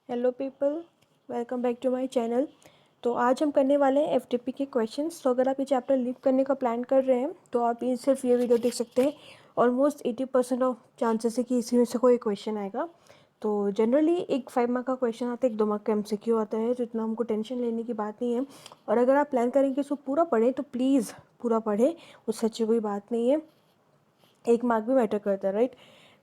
Hello people, welcome back to my channel. तो आज हम करने वाले हैं एफटीपी के क्वेश्चंस। तो अगर आप ये चैप्टर लीव करने का प्लान कर रहे हैं तो आप ये सिर्फ ये वीडियो देख सकते हैं। ऑलमोस्ट 80% ऑफ चांसेस है कि इसी में से कोई क्वेश्चन आएगा। तो जनरली एक 5 मार्क का क्वेश्चन आता है, एक 2 मार्क का एमसीक्यू आता है, तो इतना हमको टेंशन लेने की बात नहीं है। और अगर आप प्लान करेंगे इसको पूरा पढ़ें तो प्लीज़ पूरा पढ़ें, उससे अच्छी कोई बात नहीं है। 1 मार्क भी मैटर करता है, राइट।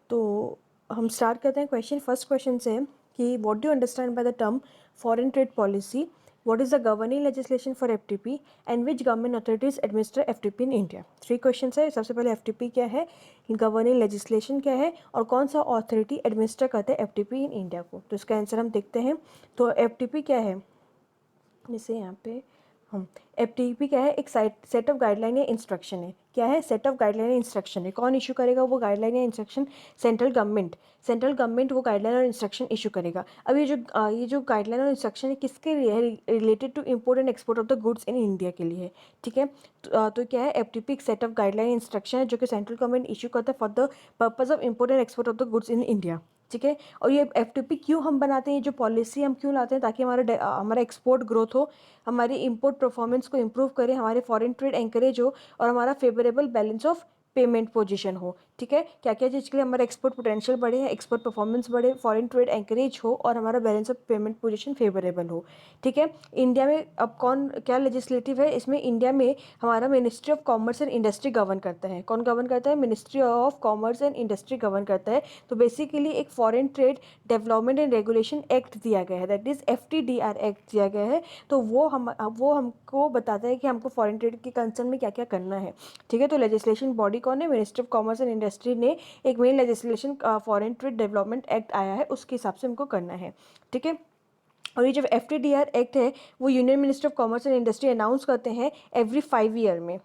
तो हम स्टार्ट करते हैं क्वेश्चन। फर्स्ट क्वेश्चन से कि what do understand by the term foreign trade policy, what is the governing legislation for FTP and which government authorities administer FTP in India. 3 question है। सबसे पहले एफटीपी क्या है, गवर्निंग लेजिस्लेशन क्या है, और कौन सा अथॉरिटी एडमिनिस्टर करता है एफटीपी इन इंडिया को। तो इसका आंसर हम देखते हैं। तो एफटीपी क्या है, जैसे यहाँ पे हम एफटीपी क्या है, एक सेट ऑफ गाइडलाइन या इंस्ट्रक्शन है। क्या है, सेट ऑफ गाइडलाइन या इंस्ट्रक्शन है। कौन इशू करेगा वो गाइडलाइन या इंस्ट्रक्शन? सेंट्रल गवर्नमेंट वो गाइडलाइन और इंस्ट्रक्शन इशू करेगा। अब ये जो गाइडलाइन और इंस्ट्रक्शन है किसके लिए है, related to import and export of the goods in India के लिए है। ठीक है। तो क्या है, एफटीपी एक सेट ऑफ गाइडलाइन इंस्ट्रक्शन है जो कि सेंट्रल गवर्नमेंट इशू करता है for the purpose of import and export of the goods in India. ठीक है। और ये एफटीपी क्यों हम बनाते हैं, ये जो पॉलिसी हम क्यों लाते हैं, ताकि हमारा एक्सपोर्ट ग्रोथ हो, हमारी इंपोर्ट परफॉर्मेंस को इंप्रूव करें, हमारे फॉरेन ट्रेड एंकरेज हो, और हमारा favourable balance of payment position हो। ठीक है। क्या क्या चीज़ के लिए हमारा एक्सपोर्ट पोटेंशियल बढ़े, एक्सपोर्ट परफॉर्मेंस बढ़े, फॉरेन ट्रेड एंकरेज हो, और हमारा balance of payment position favourable हो। ठीक है। इंडिया में अब कौन क्या लेजिस्लेटिव है, इसमें इंडिया में हमारा ministry of commerce and industry govern करता है। कौन गवर्न करता है? Ministry of commerce and industry govern करता है। तो बेसिकली एक foreign trade development and regulation act दिया गया है, दैट इज एफटीडीआर एक्ट दिया गया है। तो वो हमको बताता है कि हमको फॉरेन ट्रेड के कंसर्न में क्या क्या करना है। ठीक है। तो लेजिस्लेशन बॉडी कौन है? Ministry of commerce and industry ने एक main legislation foreign trade development act आया है, उसके हिसाब से हमको करना है। ठीक है। और ये जो एफटीडीआर एक्ट है वो union minister of commerce and industry announce करते हैं एवरी 5 ईयर में।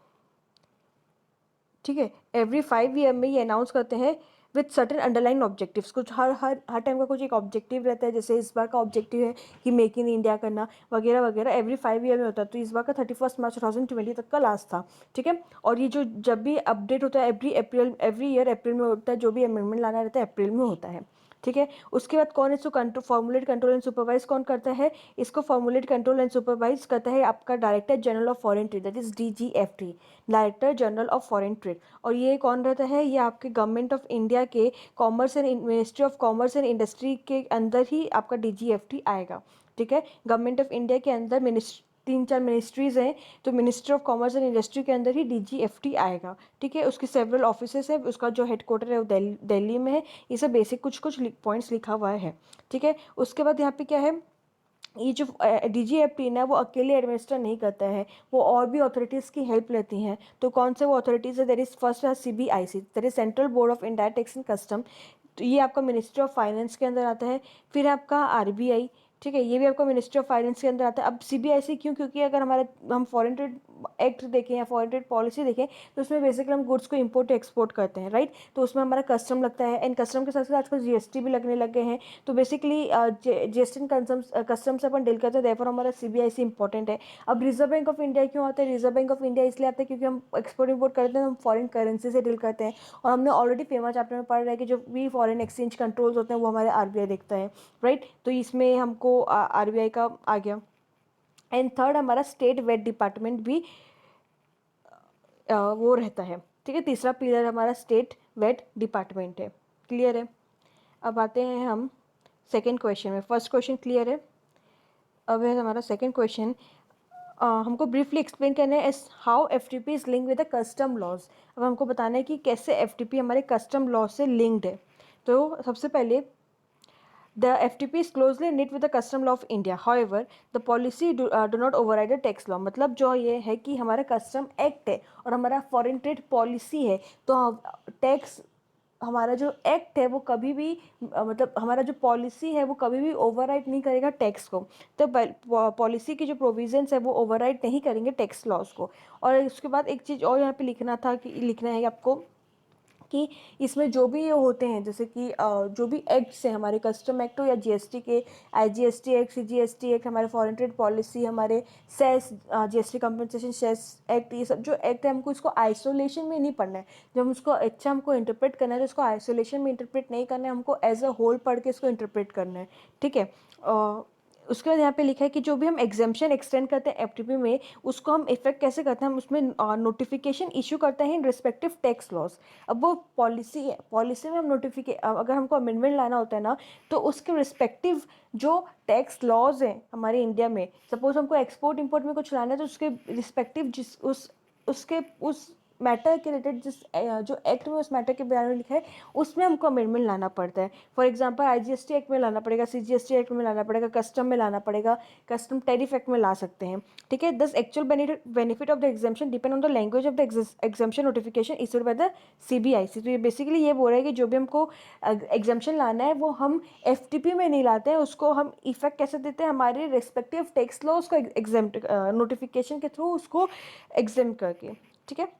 ठीक है। एवरी 5 ईयर में ये अनाउंस करते हैं विथ सर्टेन अंडरलाइन ऑब्जेक्टिव्स। कुछ हर हर हर टाइम का कुछ एक ऑब्जेक्टिव रहता है। जैसे इस बार का ऑब्जेक्टिव है कि मेक इन इंडिया करना वगैरह वगैरह, एवरी 5 ईयर में होता है। तो इस बार का 31 मार्च 2020 तक का लास्ट था। ठीक है। और ये जो जब भी अपडेट होता है एवरी ईयर अप्रैल में होता है, जो भी अमेंडमेंट लाना रहता है अप्रैल में होता है। ठीक है। उसके बाद कौन इसको फॉर्मुलेट, कंट्रोल एंड सुपरवाइज कौन करता है? इसको फॉर्मुलेट, कंट्रोल एंड सुपरवाइज करता है आपका director general of foreign trade, that is DGFT, director general of foreign trade. और ये कौन रहता है? ये आपके गवर्नमेंट ऑफ इंडिया के commerce and ministry of commerce and industry के अंदर ही आपका डीजीएफटी आएगा। ठीक है। गवर्नमेंट ऑफ इंडिया के अंदर 3-4 मिनिस्ट्रीज हैं, तो ministry of commerce and industry के अंदर ही डीजीएफटी आएगा। ठीक है। उसकी सेवरल ऑफिसेस है, उसका जो हेडक्वार्टर है वो दिल्ली में है। ये सब बेसिक कुछ कुछ पॉइंट्स लिखा हुआ है। ठीक है। उसके बाद यहाँ पे क्या है, ये जो डीजीएफटी ना वो अकेले एडमिनिस्टर नहीं करता है, वो और भी अथॉरिटीज़ की हेल्प लेती हैं। तो कौन से वो अथॉरिटीज़ है? दैट इज फर्स्ट है CBIC, that is central board of indirect tax and custom. तो ये आपका मिनिस्ट्री ऑफ फाइनेंस के अंदर आता है। फिर आपका आरबीआई, ठीक है, ये भी आपका मिनिस्ट्री ऑफ फाइनेंस के अंदर आता है। अब सीबीआईसी क्यों? क्योंकि अगर हम फॉरेन ट्रेड एक्ट देखें या फॉरेन ट्रेड पॉलिसी देखें तो उसमें बेसिकली हम गुड्स को इंपोर्ट एक्सपोर्ट करते हैं, राइट। तो उसमें हमारा कस्टम लगता है, एंड कस्टम के साथ साथ आजकल जीएसटी भी लगने लग गए हैं। तो बेसिकली जीएसटी कस्टम से अपन डील करते हैं, देयरफॉर हमारा सीबीआईसी इंपॉर्टेंट है। अब रिजर्व बैंक ऑफ इंडिया क्यों आता है? रिजर्व बैंक ऑफ इंडिया इसलिए आता है क्योंकि हम एक्सपोर्ट इंपोर्ट करते हैं, हम फॉरेन करेंसी से डील करते हैं। और हमने ऑलरेडी फेमा चैप्टर में पढ़ रहा है कि जो भी फॉरेन एक्सचेंज कंट्रोल्स होते हैं वो हमारे आरबीआई देखता है, राइट। तो इसमें हमको आरबीआई का आ गया। एंड थर्ड हमारा स्टेट वेट डिपार्टमेंट भी वो रहता है। ठीक है। तीसरा पिलर हमारा स्टेट वेट डिपार्टमेंट है। क्लियर है। अब आते हैं हम सेकेंड क्वेश्चन में। फर्स्ट क्वेश्चन क्लियर है। अब है हमारा सेकेंड क्वेश्चन। हमको ब्रीफली एक्सप्लेन करना है as how FTP is link with the custom laws. अब हमको बताना है कि कैसे एफटीपी हमारे कस्टम लॉ से लिंक्ड है। तो सबसे पहले the FTP is closely knit with the custom law of India. However, the policy do not override the tax law. मतलब जो ये है कि हमारा कस्टम एक्ट है और हमारा फॉरेन ट्रेड पॉलिसी है, तो टैक्स हमारा जो एक्ट है वो कभी भी मतलब हमारा जो पॉलिसी है वो कभी भी ओवरराइड नहीं करेगा टैक्स को। तो पॉलिसी की जो प्रोविजंस है वो ओवरराइड नहीं करेंगे टैक्स लॉज को। और उसके बाद एक चीज़ और यहाँ पे लिखना था कि लिखना है आपको कि इसमें जो भी ये होते हैं, जैसे कि जो भी एक्ट्स हैं हमारे, कस्टम एक्ट हो या जीएसटी के, आईजीएसटी एक्ट, सीजीएसटी एक्ट, हमारे फॉरेन ट्रेड पॉलिसी, हमारे cess, GST compensation cess act, ये सब जो एक्ट है हमको इसको आइसोलेशन में नहीं पढ़ना है। जब हम उसको अच्छा हमको इंटरप्रेट करना है तो इसको आइसोलेशन में इंटरप्रेट नहीं करना है, हमको एज अ होल पढ़ के इसको इंटरप्रेट करना है, ठीक है। उसके बाद यहाँ पे लिखा है कि जो भी हम एग्जाम्पशन एक्सटेंड करते हैं एफटीपी में, उसको हम इफेक्ट कैसे करते हैं, हम उसमें नोटिफिकेशन इशू करते हैं इन रिस्पेक्टिव टैक्स लॉज। अब वो पॉलिसी है, पॉलिसी में हम अगर हमको अमेंडमेंट लाना होता है ना, तो उसके रिस्पेक्टिव जो टैक्स लॉज हैं हमारे इंडिया में, सपोज हमको एक्सपोर्ट इंपोर्ट में कुछ लाना है तो उसके रिस्पेक्टिव उस मैटर के रिलेटेड जो एक्ट में उस मैटर के बारे में लिखा है उसमें हमको अमेंडमेंट लाना पड़ता है। फॉर एग्जांपल आईजीएसटी एक्ट में लाना पड़ेगा, सीजीएसटी एक्ट में लाना पड़ेगा, कस्टम में लाना पड़ेगा, कस्टम टैरिफ एक्ट में ला सकते हैं, ठीक है। दस actual benefit of the exemption depend on the language of the exemption notification issued by the CBIC. तो ये बेसिकली ये बोल रहा है कि जो भी हमको एग्जाम्पशन लाना है वो हम एफटीपी में नहीं लाते हैं, उसको हम इफेक्ट कैसे देते हैं, हमारे रेस्पेक्टिव टैक्स लॉज को एग्जाम्प्ट नोटिफिकेशन के थ्रू उसको एग्जाम करके, ठीक है।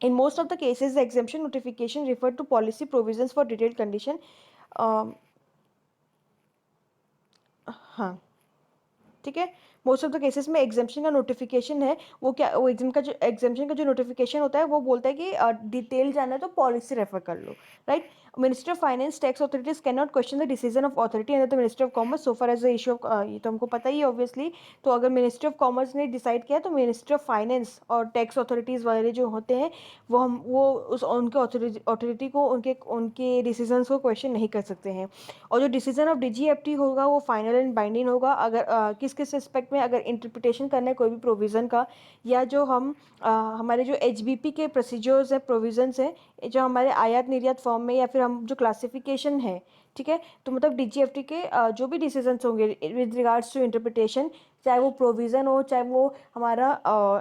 In most of the cases, the exemption notification refer to policy provisions for detailed condition. हाँ, ठीक है। मोस्ट ऑफ द केसेस में एग्जाम्पशन का नोटिफिकेशन है वो क्या, वो एग्जाम्पशन का जो नोटिफिकेशन होता है वो बोलता है कि डिटेल जाना है तो पॉलिसी रेफर कर लो, right. Ministry of finance tax authorities can not question the decision of authority under the ministry of commerce so far as the issue of, ये तो हमको पता ही है ऑब्वियसली। तो अगर मिनिस्ट्री ऑफ कॉमर्स ने डिसाइड किया तो मिनिस्ट्री ऑफ फाइनेंस और टैक्स अथॉरिटीज़ वाले जो होते हैं वो उस उनके अथॉरिटी को उनके डिसीजंस को क्वेश्चन नहीं कर सकते हैं। और जो डिसीजन ऑफ डीजीएफटी होगा वो फाइनल एंड बाइंडिंग होगा अगर किस किस एस्पेक्ट में, अगर इंटरप्रिटेशन करना है कोई भी प्रोविज़न का, या जो हमारे जो एचबीपी के प्रोसीजर्स है, प्रोविजंस है, जो हमारे आयात निर्यात फॉर्म में, या फिर हम जो क्लासिफिकेशन है, ठीक है। तो मतलब डीजीएफटी के जो भी डिसीजंस होंगे विद रिगार्ड्स टू इंटरप्रिटेशन, चाहे वो प्रोविज़न हो, चाहे वो हमारा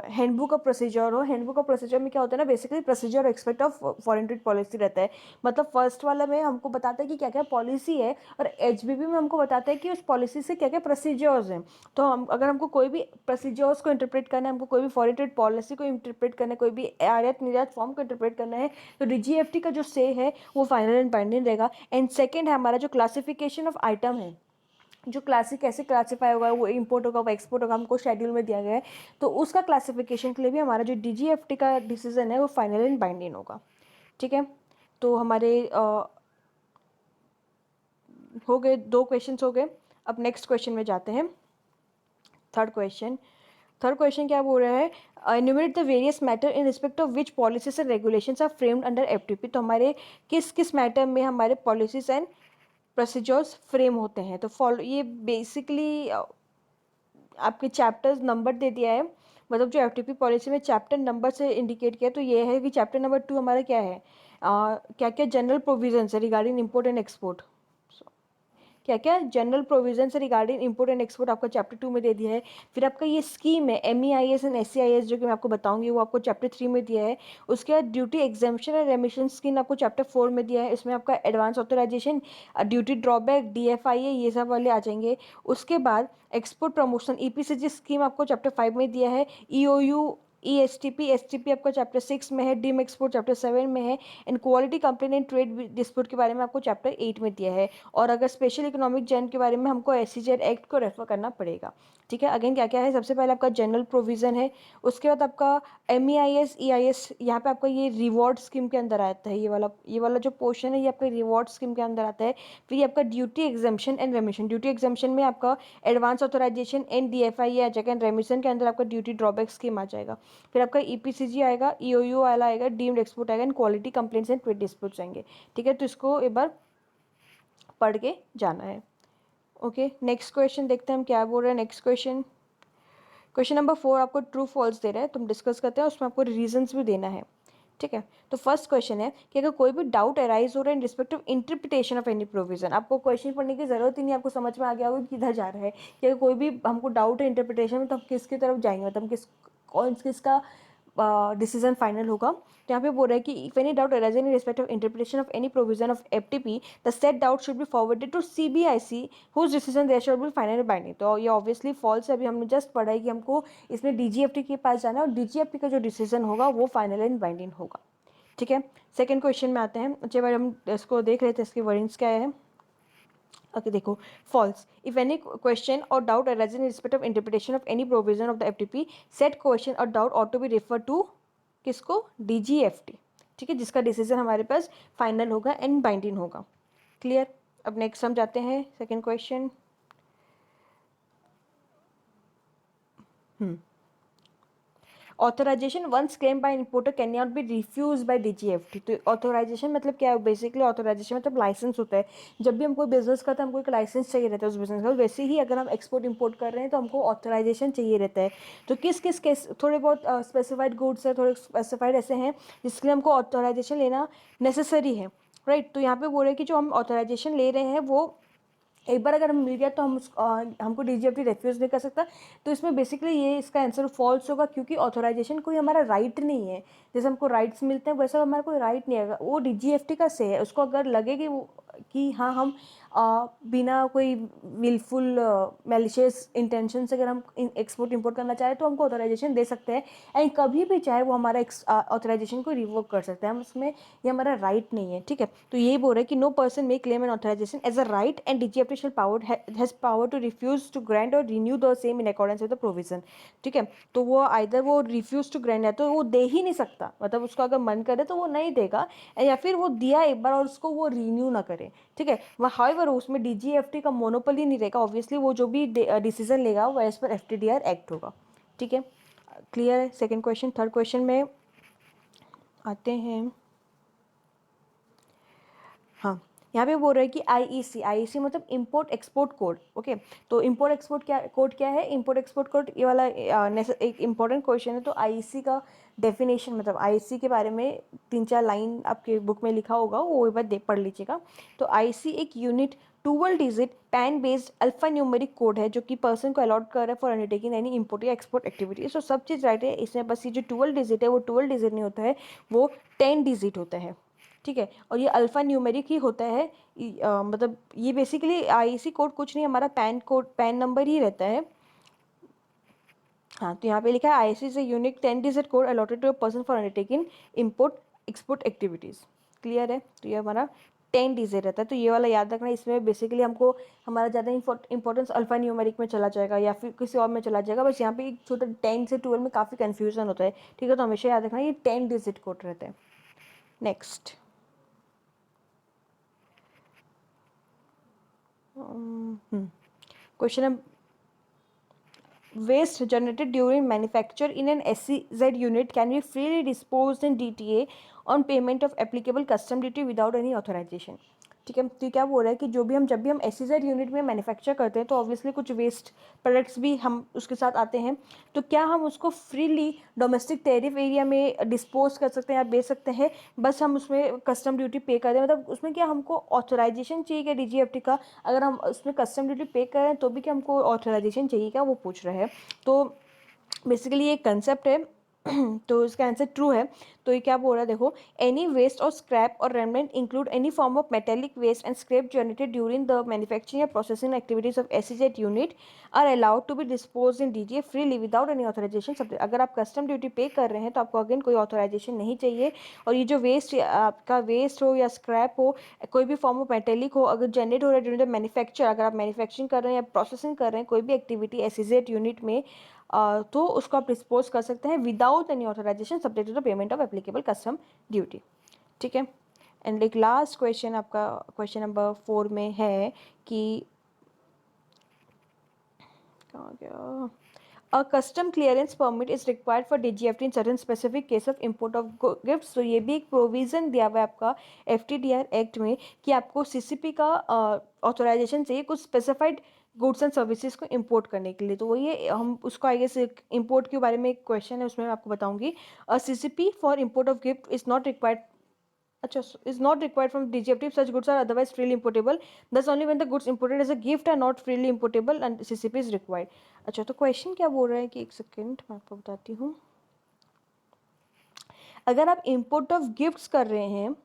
हैंडबुक ऑफ प्रोसीजर हो। हैंडबुक ऑफ प्रोसीजर में क्या होता है ना, basically procedure expect of foreign trade policy रहता है। मतलब फर्स्ट वाला में हमको बताता है कि क्या क्या पॉलिसी है, और एचबीपी में हमको बताता है कि उस पॉलिसी से क्या क्या प्रोसीजर्स हैं। तो हम अगर हमको कोई भी प्रोसीजर्स को इंटरप्रेट करना है, हमको कोई भी फॉरेन ट्रेड पॉलिसी को इंटरप्रेट करना है, कोई भी आयात निर्यात फॉर्म को इंटरप्रेट करना है, तो डीजीएफटी का जो से है वो फाइनल एंड बाइंडिंग रहेगा। एंड सेकेंड है हमारा जो क्लासिफिकेशन ऑफ आइटम है, जो कैसे क्लासीफाई होगा, वो इंपोर्ट होगा, वो एक्सपोर्ट होगा, हमको शेड्यूल में दिया गया है। तो उसका क्लासिफिकेशन के लिए भी हमारा जो डीजीएफटी का डिसीजन है वो फाइनल एंड बाइंडिंग होगा, ठीक है। तो हमारे हो गए 2 क्वेश्चंस हो गए। अब नेक्स्ट क्वेश्चन में जाते हैं। थर्ड क्वेश्चन क्या बोल रहा है, enumerate the various matter in respect of which policies and regulations are framed under FTP. तो हमारे किस किस मैटर में हमारे पॉलिसीज एंड प्रोसीजर्स फ्रेम होते हैं। तो फॉलो, ये बेसिकली आपके चैप्टर्स नंबर दे दिया है, मतलब जो एफटीपी पॉलिसी में चैप्टर नंबर से इंडिकेट किया, तो ये है कि चैप्टर नंबर 2 हमारा क्या है, क्या क्या जनरल प्रोविजंस है रिगार्डिंग इंपोर्ट एंड एक्सपोर्ट, क्या क्या जनरल प्रोविजन से रिगार्डिंग इंपोर्ट एंड एक्सपोर्ट आपका चैप्टर 2 में दे दिया है। फिर आपका ये स्कीम है MEIS एंड SEIS जो कि मैं आपको बताऊंगी, वो आपको चैप्टर 3 में दिया है। उसके बाद duty exemption and remission scheme आपको चैप्टर 4 में दिया है, इसमें आपका advance authorisation, duty drawback, DFIA, ये सब वाले आ जाएंगे। उसके बाद एक्सपोर्ट प्रमोशन EPCG स्कीम आपको चैप्टर 5 में दिया है। EOU ESTP STP आपका चैप्टर 6 में है। डीम एक्सपोर्ट चैप्टर 7 में है। And quality complaint and trade dispute के बारे में आपको चैप्टर 8 में दिया है। और अगर स्पेशल इकोनॉमिक जोन के बारे में हमको SEZ एक्ट को रेफर करना पड़ेगा, ठीक है। अगेन क्या क्या है, सबसे पहले आपका जनरल प्रोविजन है, उसके बाद आपका MEIS EIS, यहाँ पे आपका ये रिवॉर्ड स्कीम के अंदर आता है, ये वाला जो पोर्शन है ये आपका रिवॉर्ड स्कीम के अंदर आता है। फिर ये आपका duty exemption and रेमिशन, duty exemption में आपका एडवांस ऑथराइजेशन एंड DFIA आ जाएगा, एंड रेमिशन के अंदर आपका ड्यूटी ड्रॉबैक स्कीम आ जाएगा। फिर आपका EPCG आएगा, EOU वाला आएगा, डीम्ड एक्सपोर्ट आएगा, and quality complaints and trade disputes आएंगे, ठीक है। तो इसको एक बार पढ़ के जाना है। ओके, नेक्स्ट क्वेश्चन देखते हैं हम क्या बोल रहे हैं। नेक्स्ट क्वेश्चन नंबर 4 आपको ट्रू फॉल्स दे रहा है, तो हम डिस्कस करते हैं, उसमें आपको रीजंस भी देना है, ठीक है। तो फर्स्ट क्वेश्चन है कि अगर कोई भी डाउट अराइज हो रहा है इन respect of interpretation of any provision, आपको क्वेश्चन पढ़ने की जरूरत ही नहीं, आपको समझ में आ गया होगा कि किधर जा रहा है, कि अगर कोई भी हमको डाउट है इंटरप्रिटेशन में तो हम किसकी तरफ जाएंगे, मतलब किसका डिसीजन फाइनल होगा। तो यहाँ पे बोल रहा है कि if any doubt arise in respect of interpretation of any provision of FTP the set doubt should be forwarded to CBIC whose decision there should be final binding. तो ये ऑब्वियसली फॉल्स है, अभी हमने जस्ट पढ़ा है कि हमको इसमें DGFT के पास जाना है, और DGFT का जो डिसीजन होगा वो फाइनल एंड बाइंडिंग होगा, ठीक है, सेकंड क्वेश्चन में आते हैं। अच्छे बार हम इसको देख रहे थे, इसकी वर्डिंग्स क्या है। ओके देखो, फॉल्स, इफ एनी क्वेश्चन और doubt arise in respect of interpretation of any provision of the FTP, set question और doubt ought to be refer to किसको, डीजीएफटी। ठीक है, जिसका डिसीजन हमारे पास फाइनल होगा एंड बाइंडिंग होगा। क्लियर। अब नेक्स्ट हम जाते हैं second question. Authorisation once claim by importer can not be refuse by DGFT. तो ऑथराइजेशन मतलब क्या है, बेसिकली ऑथराइजेशन मतलब लाइसेंस होता है। जब भी हम कोई बिजनेस करते हैं हमको एक लाइसेंस चाहिए रहता है उस बिजनेस का। वैसे ही अगर हम एक्सपोर्ट इंपोर्ट कर रहे हैं तो हमको ऑथराइजेशन चाहिए रहता है। तो किस किस केस, थोड़े बहुत स्पेसिफाइड गुड्स है, थोड़े स्पेसिफाइड ऐसे हैं जिसके लिए हमको ऑथराइजेशन लेना नेसेसरी है, राइट। तो यहाँ पे बोल रहे हैं कि जो हम ऑथराइजेशन ले रहे हैं वो एक बार अगर हम मिल गया तो हम हमको डीजीएफटी रेफ्यूज़ नहीं कर सकता। तो इसमें बेसिकली ये इसका आंसर फॉल्स होगा, क्योंकि ऑथराइजेशन कोई हमारा राइट नहीं है। जैसे हमको राइट्स मिलते हैं वैसा हमारा कोई राइट नहीं है, वो डीजीएफटी का से है। उसको अगर लगे कि हाँ हम बिना कोई विलफुल मेलिशियस इंटेंशन से अगर हम एक्सपोर्ट इंपोर्ट करना चाहें तो हमको ऑथराइजेशन दे सकते हैं। एंड कभी भी चाहे वो हमारा ऑथराइजेशन को रिवोक कर सकते हैं हम उसमें, ये हमारा राइट नहीं है। ठीक है, तो यही बोल रहे हैं कि no person may claim an authorisation as a right and DGFT shall has power to refuse to grant और renew the same in accordance with the provision. ठीक है, तो वो आइदर वो रिफ्यूज टू ग्रांट है तो वो दे ही नहीं सकता, मतलब उसको अगर मन करे तो वो नहीं देगा, या फिर वो दिया एक बार और उसको वो रिन्यू ना करे। ठीक है, हाउएवर उसमें डीजीएफटी का मोनोपोली नहीं रहेगा। ऑब्वियसली वो जो भी डिसीजन लेगा वो एज पर एफटीडीआर एक्ट होगा। ठीक है, क्लियर है। Second question. थर्ड क्वेश्चन में आते हैं। हाँ, यहाँ पे बोल रहे हैं कि आईईसी मतलब इंपोर्ट एक्सपोर्ट कोड। ओके, तो इंपोर्ट एक्सपोर्ट कोड क्या है, इंपोर्ट एक्सपोर्ट कोड, ये वाला एक इंपॉर्टेंट क्वेश्चन है। तो आईईसी का डेफिनेशन मतलब आईईसी के बारे में 3-4 लाइन आपके बुक में लिखा होगा, वो एक बार पढ़ लीजिएगा। तो आईईसी एक unit 12 digit pan based alpha numeric code है जो कि पर्सन को अलॉट कर रहा है फॉर अंडरटेकिंग एनी इंपोर्ट या एक्सपोर्ट एक्टिविटी। तो सब चीज़ राइट है इसमें, बस ये जो 12 डिजिट है वो 12 डिजिट नहीं होता है, वो 10 डिजिट होता है। ठीक है, और ये अल्फ़ा न्यूमेरिक ही होता है। मतलब ये बेसिकली आईसी कोड कुछ नहीं, हमारा पैन कोड, पैन नंबर ही रहता है। हाँ, तो यहाँ पे लिखा है IC is a unique 10 digit code allotted to a person for undertaking import export activities. Clear है, तो ये हमारा 10 डिजिट रहता है। तो ये वाला याद रखना, इसमें बेसिकली हमको हमारा ज़्यादा इंपॉर्टेंस अल्फ़ा न्यूमेरिक में चला जाएगा या फिर किसी और में चला जाएगा। बस यहाँ पे एक छोटा 10 से 12 में काफ़ी कन्फ्यूजन होता है। ठीक है, तो हमेशा याद रखना ये 10 डिजिट कोड रहता है। Next question, waste generated during manufacture in an SEZ unit can be freely disposed in DTA on payment of applicable custom duty without any authorization। ठीक है, तो क्या बोल रहा है कि जब भी हम SEZ यूनिट में मैन्युफैक्चर करते हैं तो ऑब्वियसली कुछ वेस्ट प्रोडक्ट्स भी हम उसके साथ आते हैं। तो क्या हम उसको फ्रीली डोमेस्टिक टेरिफ एरिया में डिस्पोज कर सकते हैं या बेच सकते हैं, बस हम उसमें कस्टम ड्यूटी पे कर दें। मतलब उसमें क्या हमको ऑथराइजेशन चाहिए क्या डीजीएफटी का, अगर हम उसमें कस्टम ड्यूटी पे कर रहे हैं तो भी क्या हमको ऑथराइजेशन चाहिए क्या, वो पूछ रहे हैं। तो बेसिकली ये कंसेप्ट है। तो इसका आंसर ट्रू है। तो ये क्या बोल रहा है देखो, एनी वेस्ट और स्क्रैप और remnant include any form of metallic waste and scrap generated during the manufacturing या processing activities of SEZ unit are allowed to be dispose in DGA freely without any authorisation. सब अगर आप custom duty पे कर रहे हैं तो आपको अगेन कोई ऑथराइजेशन नहीं चाहिए। और ये जो वेस्ट आपका वेस्ट हो या स्क्रैप हो, कोई भी फॉर्म ऑफ मेटेलिक हो, अगर जनरेट हो रहा है ड्यूरिंग द मैन्युफैक्चर, अगर आप मैन्युफैक्चरिंग कर रहे हैं या प्रोसेसिंग कर रहे हैं कोई भी एक्टिविटी एसईजेड यूनिट में, तो उसको आप डिस्पोज कर सकते हैं without any authorisation subject to the payment of applicable custom duty. ठीक है, एंड एक लास्ट क्वेश्चन आपका क्वेश्चन नंबर 4 में है कि कहाँ गया, A custom clearance permit is required for DGFT in certain specific case of import of gifts। तो ये भी एक प्रोविज़न दिया हुआ है आपका FTDR एक्ट में कि आपको CCP का ऑथराइजेशन चाहिए कुछ स्पेसिफाइड गुड्स एंड सर्विसेज को इंपोर्ट करने के लिए। तो वो ये हम उसको आई गेस इंपोर्ट के बारे में एक क्वेश्चन है, उसमें मैं आपको बताऊंगी। CCP for import of gift is not required, अच्छा, is not required from DGFT if such goods are otherwise freely importable, thus only when the goods imported as a gift are not freely importable and CCP is required। अच्छा, तो question क्या बोल रहा है कि एक second मैं आपको बताती हूँ। अगर आप इम्पोर्ट ऑफ गिफ्ट्स कर रहे हैं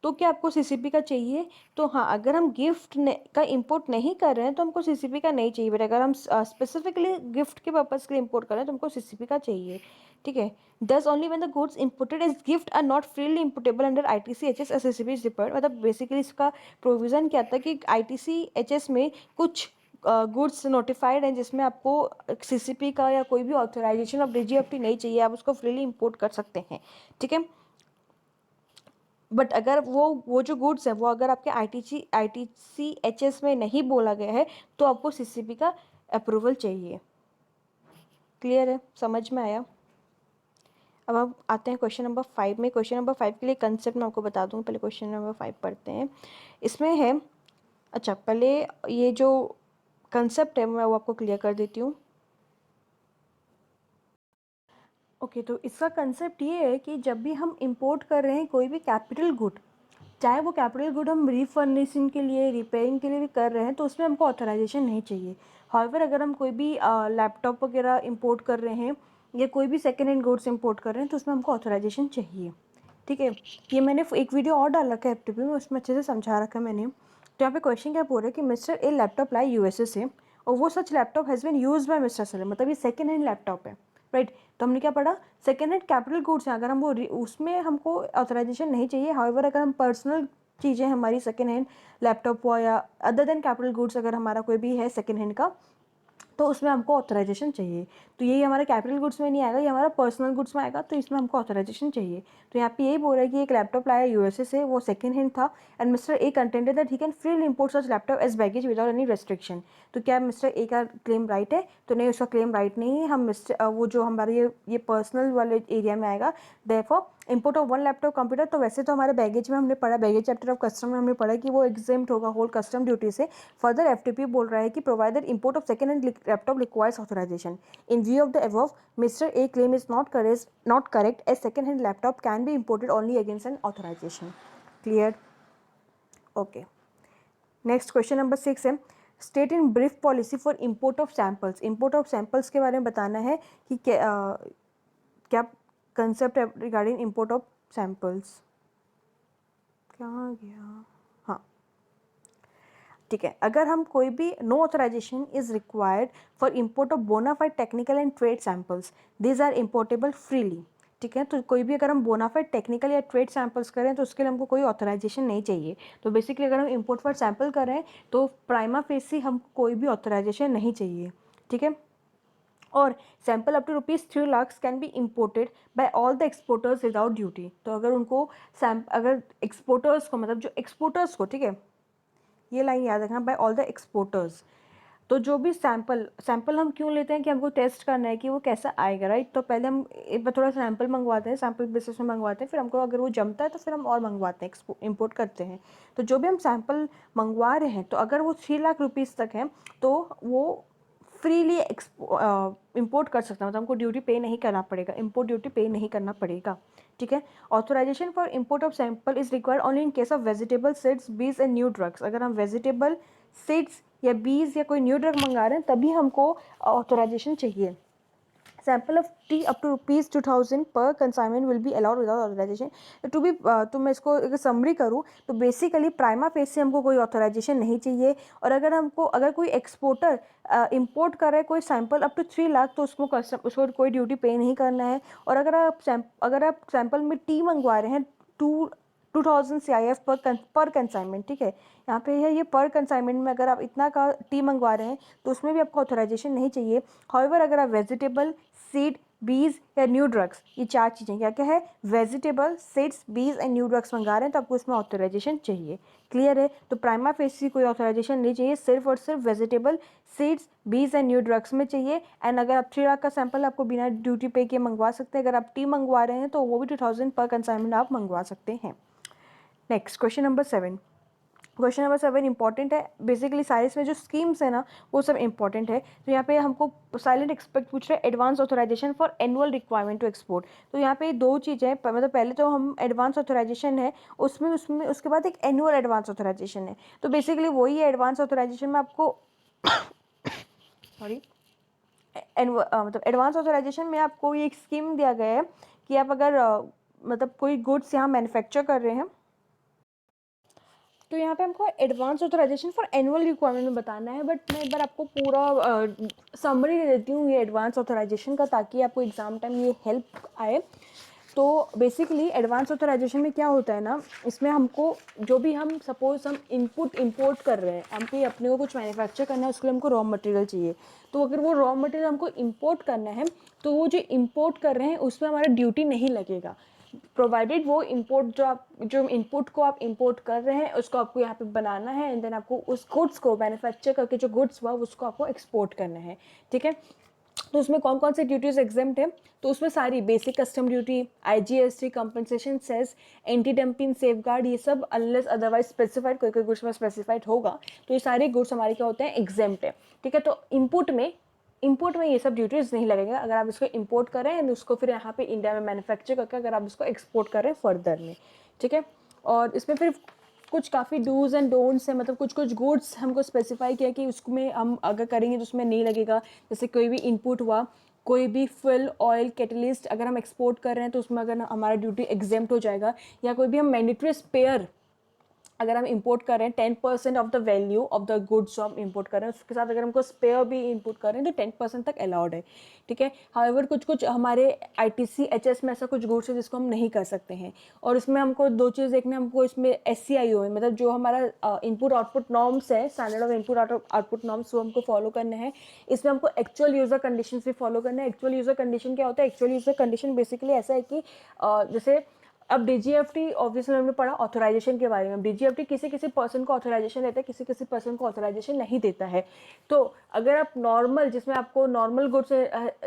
तो क्या आपको सीसीपी का चाहिए? तो हाँ, अगर हम गिफ्ट का इंपोर्ट नहीं कर रहे हैं तो हमको सीसीपी का नहीं चाहिए, बट अगर हम स्पेसिफिकली गिफ्ट के पर्पज़ के लिए इंपोर्ट कर रहे हैं तो हमको सीसीपी का चाहिए, ठीक है। This only when the goods imported as gift are not freely importable under ITC-HS CCP is required. मतलब बेसिकली इसका प्रोविज़न क्या था कि ITC-HS में कुछ गुड्स नोटिफाइड हैं जिसमें आपको सीसीपी का या कोई भी ऑथराइजेशन ऑफ DGFT नहीं चाहिए, आप उसको फ्रीली इंपोर्ट कर सकते हैं, ठीक है। बट अगर वो जो गुड्स है वो अगर आपके ITC-HS में नहीं बोला गया है तो आपको सीसीपी का अप्रूवल चाहिए। क्लियर है, समझ में आया? अब हम आते हैं क्वेश्चन नंबर 5 में। क्वेश्चन नंबर 5 के लिए कंसेप्ट मैं आपको बता दूँ, पहले क्वेश्चन नंबर 5 पढ़ते हैं। इसमें है, अच्छा पहले ये जो कंसेप्ट है मैं वो आपको क्लियर कर देती हूँ। ओके, तो इसका कंसेप्ट ये है कि जब भी हम इंपोर्ट कर रहे हैं कोई भी कैपिटल गुड, चाहे वो कैपिटल गुड हम रीफर्निशिंग के लिए, रिपेयरिंग के लिए भी कर रहे हैं, तो उसमें हमको ऑथराइजेशन नहीं चाहिए। हाउएवर अगर हम कोई भी लैपटॉप वगैरह इंपोर्ट कर रहे हैं या कोई भी सेकेंड हैंड गुड्स इंपोर्ट कर रहे हैं तो उसमें हमको ऑथराइजेशन चाहिए, ठीक है। ये मैंने एक वीडियो और डाल रखा है FTP में, उसमें अच्छे से समझा रखा है मैंने। तो यहाँ पे क्वेश्चन क्या बोल रहा है कि मिस्टर ए लैपटॉप लाए USA से और वो such laptop has been use by mister sir, मतलब ये सेकेंड हैंड लैपटॉप है, राइट। तो हमने क्या पढ़ा, सेकेंड हैंड कैपिटल गुड्स हैं, अगर हम वो उसमें हमको ऑथराइजेशन नहीं चाहिए। हाउएवर अगर हम पर्सनल चीज़ें हमारी सेकेंड हैंड लैपटॉप हुआ या अदर देन कैपिटल गुड्स अगर हमारा कोई भी है सेकेंड हैंड का, तो उसमें हमको ऑथराइजेशन चाहिए। तो यही हमारे कैपिटल गुड्स में नहीं आएगा, ये हमारा पर्सनल गुड्स में आएगा, तो इसमें हमको ऑथराइजेशन चाहिए। तो यहाँ पे यही बोल रहा है कि एक लैपटॉप लाया USA से, वो सेकंड हैंड था, and mister A contented that he can freely import such laptop as baggage without any restriction. तो क्या मिस्टर ए का क्लेम राइट है? तो नहीं, उसका क्लेम राइट नहीं है। हम मिस्टर वो जो हमारे ये पर्सनल वाले एरिया में आएगा। Therefore import of one laptop computer, तो वैसे तो हमारे बैगेज में हमने पढ़ा, बैगेज चैप्टर ऑफ कस्टम में हमने पढ़ा कि वो एग्जेम्प्ट होगा होल कस्टम ड्यूटी से। फर्दर FTP बोल रहा है कि provided import of second hand laptop requires authorisation. In view of the above, mister A claim is not correct as second hand laptop can be imported only against an authorisation. Clear? Okay, next question number 6 है, state in brief policy for import of samples. Import of samples के बारे में बताना है कि क्या concept है regarding import of samples. कहाँ गया? हाँ, ठीक है। अगर हम कोई भी no authorisation is required for import of bona fide technical and trade samples, these are importable freely, ठीक है। तो कोई भी अगर हम बोनाफाइड टेक्निकल या ट्रेड सैम्पल्स करें तो उसके लिए हमको कोई ऑथराइजेशन नहीं चाहिए। तो बेसिकली अगर हम इंपोर्ट फॉर सैम्पल कर रहे हैं तो प्राइमा फेसी हमको कोई भी ऑथराइजेशन नहीं चाहिए, ठीक है। और sample up to ₹3 lakh can be imported by all the exporters without duty. तो अगर उनको अगर एक्सपोर्टर्स को, मतलब जो एक्सपोर्टर्स को, ठीक है, ये लाइन याद रखना, बाय ऑल द एक्सपोर्टर्स। तो जो भी सैम्पल हम क्यों लेते हैं कि हमको टेस्ट करना है कि वो कैसा आएगा, राइट। तो पहले हम एक बार थोड़ा सैम्पल मंगवाते हैं, सैम्पल बेसिस में मंगवाते हैं, फिर हमको अगर वो जमता है तो फिर हम और मंगवाते हैं, इंपोर्ट करते हैं। तो जो भी हम सैम्पल मंगवा रहे हैं, तो अगर वो 3 लाख रुपीज़ तक है तो वो फ्रीली इंपोर्ट कर सकते हैं, मतलब हमको ड्यूटी पे नहीं करना पड़ेगा, इंपोर्ट ड्यूटी पे नहीं करना पड़ेगा, ठीक है। Authorisation for import of sample is required only in case of vegetable seeds, बीज एंड न्यू ड्रग्स। अगर हम वेजिटेबल सीड्स या बीज या कोई न्यू ड्रग मंगा रहे हैं तभी हमको ऑथराइजेशन चाहिए। Sample of tea up to ₹2000 per consignment will be allowed without authorisation. तो मैं इसको अगर समरी करूँ तो बेसिकली प्राइमा फेस से हमको कोई ऑथराइजेशन नहीं चाहिए। और अगर कोई एक्सपोर्टर इंपोर्ट कर रहा है कोई सैंपल अप टू 3 लाख तो उसको कोई ड्यूटी पे नहीं करना है। और अगर आप सैंपल में टी मंगवा रहे हैं 2000 CIF पर कंसाइनमेंट, ठीक है। यहाँ पे है ये पर कंसाइनमेंट में, अगर आप इतना का टी मंगवा रहे हैं तो उसमें भी आपको ऑथराइजेशन नहीं चाहिए। हाउएवर अगर आप वेजिटेबल, सीड, बीज या न्यू ड्रग्स, ये 4 चीज़ें क्या क्या है, वेजिटेबल, सीड्स, बीज एंड न्यू ड्रग्स मंगा रहे हैं तो आपको इसमें ऑथराइजेशन चाहिए। क्लियर है? तो प्राइमा फेसी कोई ऑथराइजेशन नहीं चाहिए, सिर्फ और सिर्फ वेजिटेबल, सीड्स, बीज एंड न्यू ड्रग्स में चाहिए। एंड अगर आप 3 लाख का सैंपल आपको बिना ड्यूटी पे किए मंगवा सकते हैं। अगर आप टी मंगवा रहे हैं तो वो भी 2000 पर कंसाइनमेंट आप मंगवा सकते हैं। Next question number 7। Question number 7 important है, बेसिकली सारे इसमें जो स्कीम्स है ना वो सब इंपॉर्टेंट है। तो यहाँ पे हमको साइलेंट एक्सपेक्ट पूछ रहे हैं, advance authorisation for annual requirement to export. तो यहाँ पे 2 चीज़ें हैं, मतलब पहले तो हम एडवांस ऑथराइजेशन है उसमें उसमें उसके बाद एक एनुअल एडवांस ऑथराइजेशन है। तो बेसिकली वही है, एडवांस ऑथराइजेशन में आपको सॉरी मतलब एडवांस ऑथराइजेशन में आपको ये एक स्कीम दिया गया है कि आप अगर मतलब कोई गुड्स यहाँ मैन्युफैक्चर कर रहे हैं तो यहाँ पे हमको advance authorisation for annual requirement में बताना है, बट मैं एक बार आपको पूरा समरी दे देती हूँ ये एडवांस ऑथराइजेशन का, ताकि आपको एग्जाम टाइम ये हेल्प आए। तो बेसिकली एडवांस ऑथराइजेशन में क्या होता है ना, इसमें हमको जो भी हम सपोज हम इनपुट इंपोर्ट कर रहे हैं, हमको अपने को कुछ मैन्युफैक्चर करना है, उसके लिए हमको रॉ मटेरियल चाहिए। तो अगर वो रॉ मटेरियल हमको इंपोर्ट करना है, तो वो जो इंपोर्ट कर रहे हैं उसमें हमारा ड्यूटी नहीं लगेगा, प्रोवाइडेड वो इंपोर्ट जो इनपुट को आप इंपोर्ट कर रहे हैं उसको आपको यहाँ पे बनाना है, एंड देन आपको उस गुड्स को मैन्युफैक्चर करके जो गुड्स हुआ उसको आपको एक्सपोर्ट करना है। ठीक है, तो उसमें कौन कौन से ड्यूटीज एग्जेम्प्ट है, तो उसमें सारी basic custom duty, IGST, compensation cess, anti dumping, safeguard, ये सब अनलेस अदरवाइज स्पेसिफाइड, कोई कोई गुड्स में स्पेसिफाइड होगा, तो ये सारे गुड्स हमारे क्या होते हैं, एग्जेम्प्ट है। ठीक है, तो इंपोर्ट में ये सब ड्यूटीज नहीं लगेगा अगर आप इसको इंपोर्ट करें एंड उसको फिर यहाँ पे इंडिया में मैन्युफैक्चर करके अगर आप इसको एक्सपोर्ट करें फर्दर में। ठीक है, और इसमें फिर कुछ काफ़ी डूज एंड डोंट्स हैं, मतलब कुछ कुछ गुड्स हमको स्पेसिफाई किया कि उसमें हम अगर करेंगे तो उसमें नहीं लगेगा। जैसे कोई भी इनपुट हुआ, कोई भी फिल, ऑयल, कैटलिस्ट अगर हम एक्सपोर्ट कर रहे हैं तो उसमें अगर हमारा ड्यूटी एग्जेम्प्ट हो जाएगा, या कोई भी हम मैंडेटरी स्पेयर अगर हम इंपोर्ट कर रहे हैं 10% of the value of the goods जो हम इंपोर्ट कर रहे हैं उसके साथ अगर हमको स्पेयर भी इंपोर्ट कर रहे हैं तो 10% तक अलाउड है। ठीक है, हाउएवर कुछ कुछ हमारे ITC HS में ऐसा कुछ गुड्स है जिसको हम नहीं कर सकते हैं, और इसमें हमको दो चीज़ देखना है, हमको इसमें SCIO है, मतलब जो हमारा इनपुट आउटपुट नॉर्म्स है, standard of input output norms, वो हमको फॉलो करने हैं। इसमें हमको एक्चुअल यूज़र कंडीशन भी फॉलो करना है। एक्चुअल यूज़र कंडीशन क्या होता है, एक्चुअल यूज़र कंडीशन बेसिकली ऐसा है कि जैसे अब DGFT ऑब्वियसली हमने पढ़ा ऑथराइजेशन के बारे में, DGFT किसी किसी पर्सन को ऑथराइजेशन देता है, किसी किसी पर्सन को ऑथराइजेशन नहीं देता है। तो अगर आप नॉर्मल, जिसमें आपको नॉर्मल गुड्स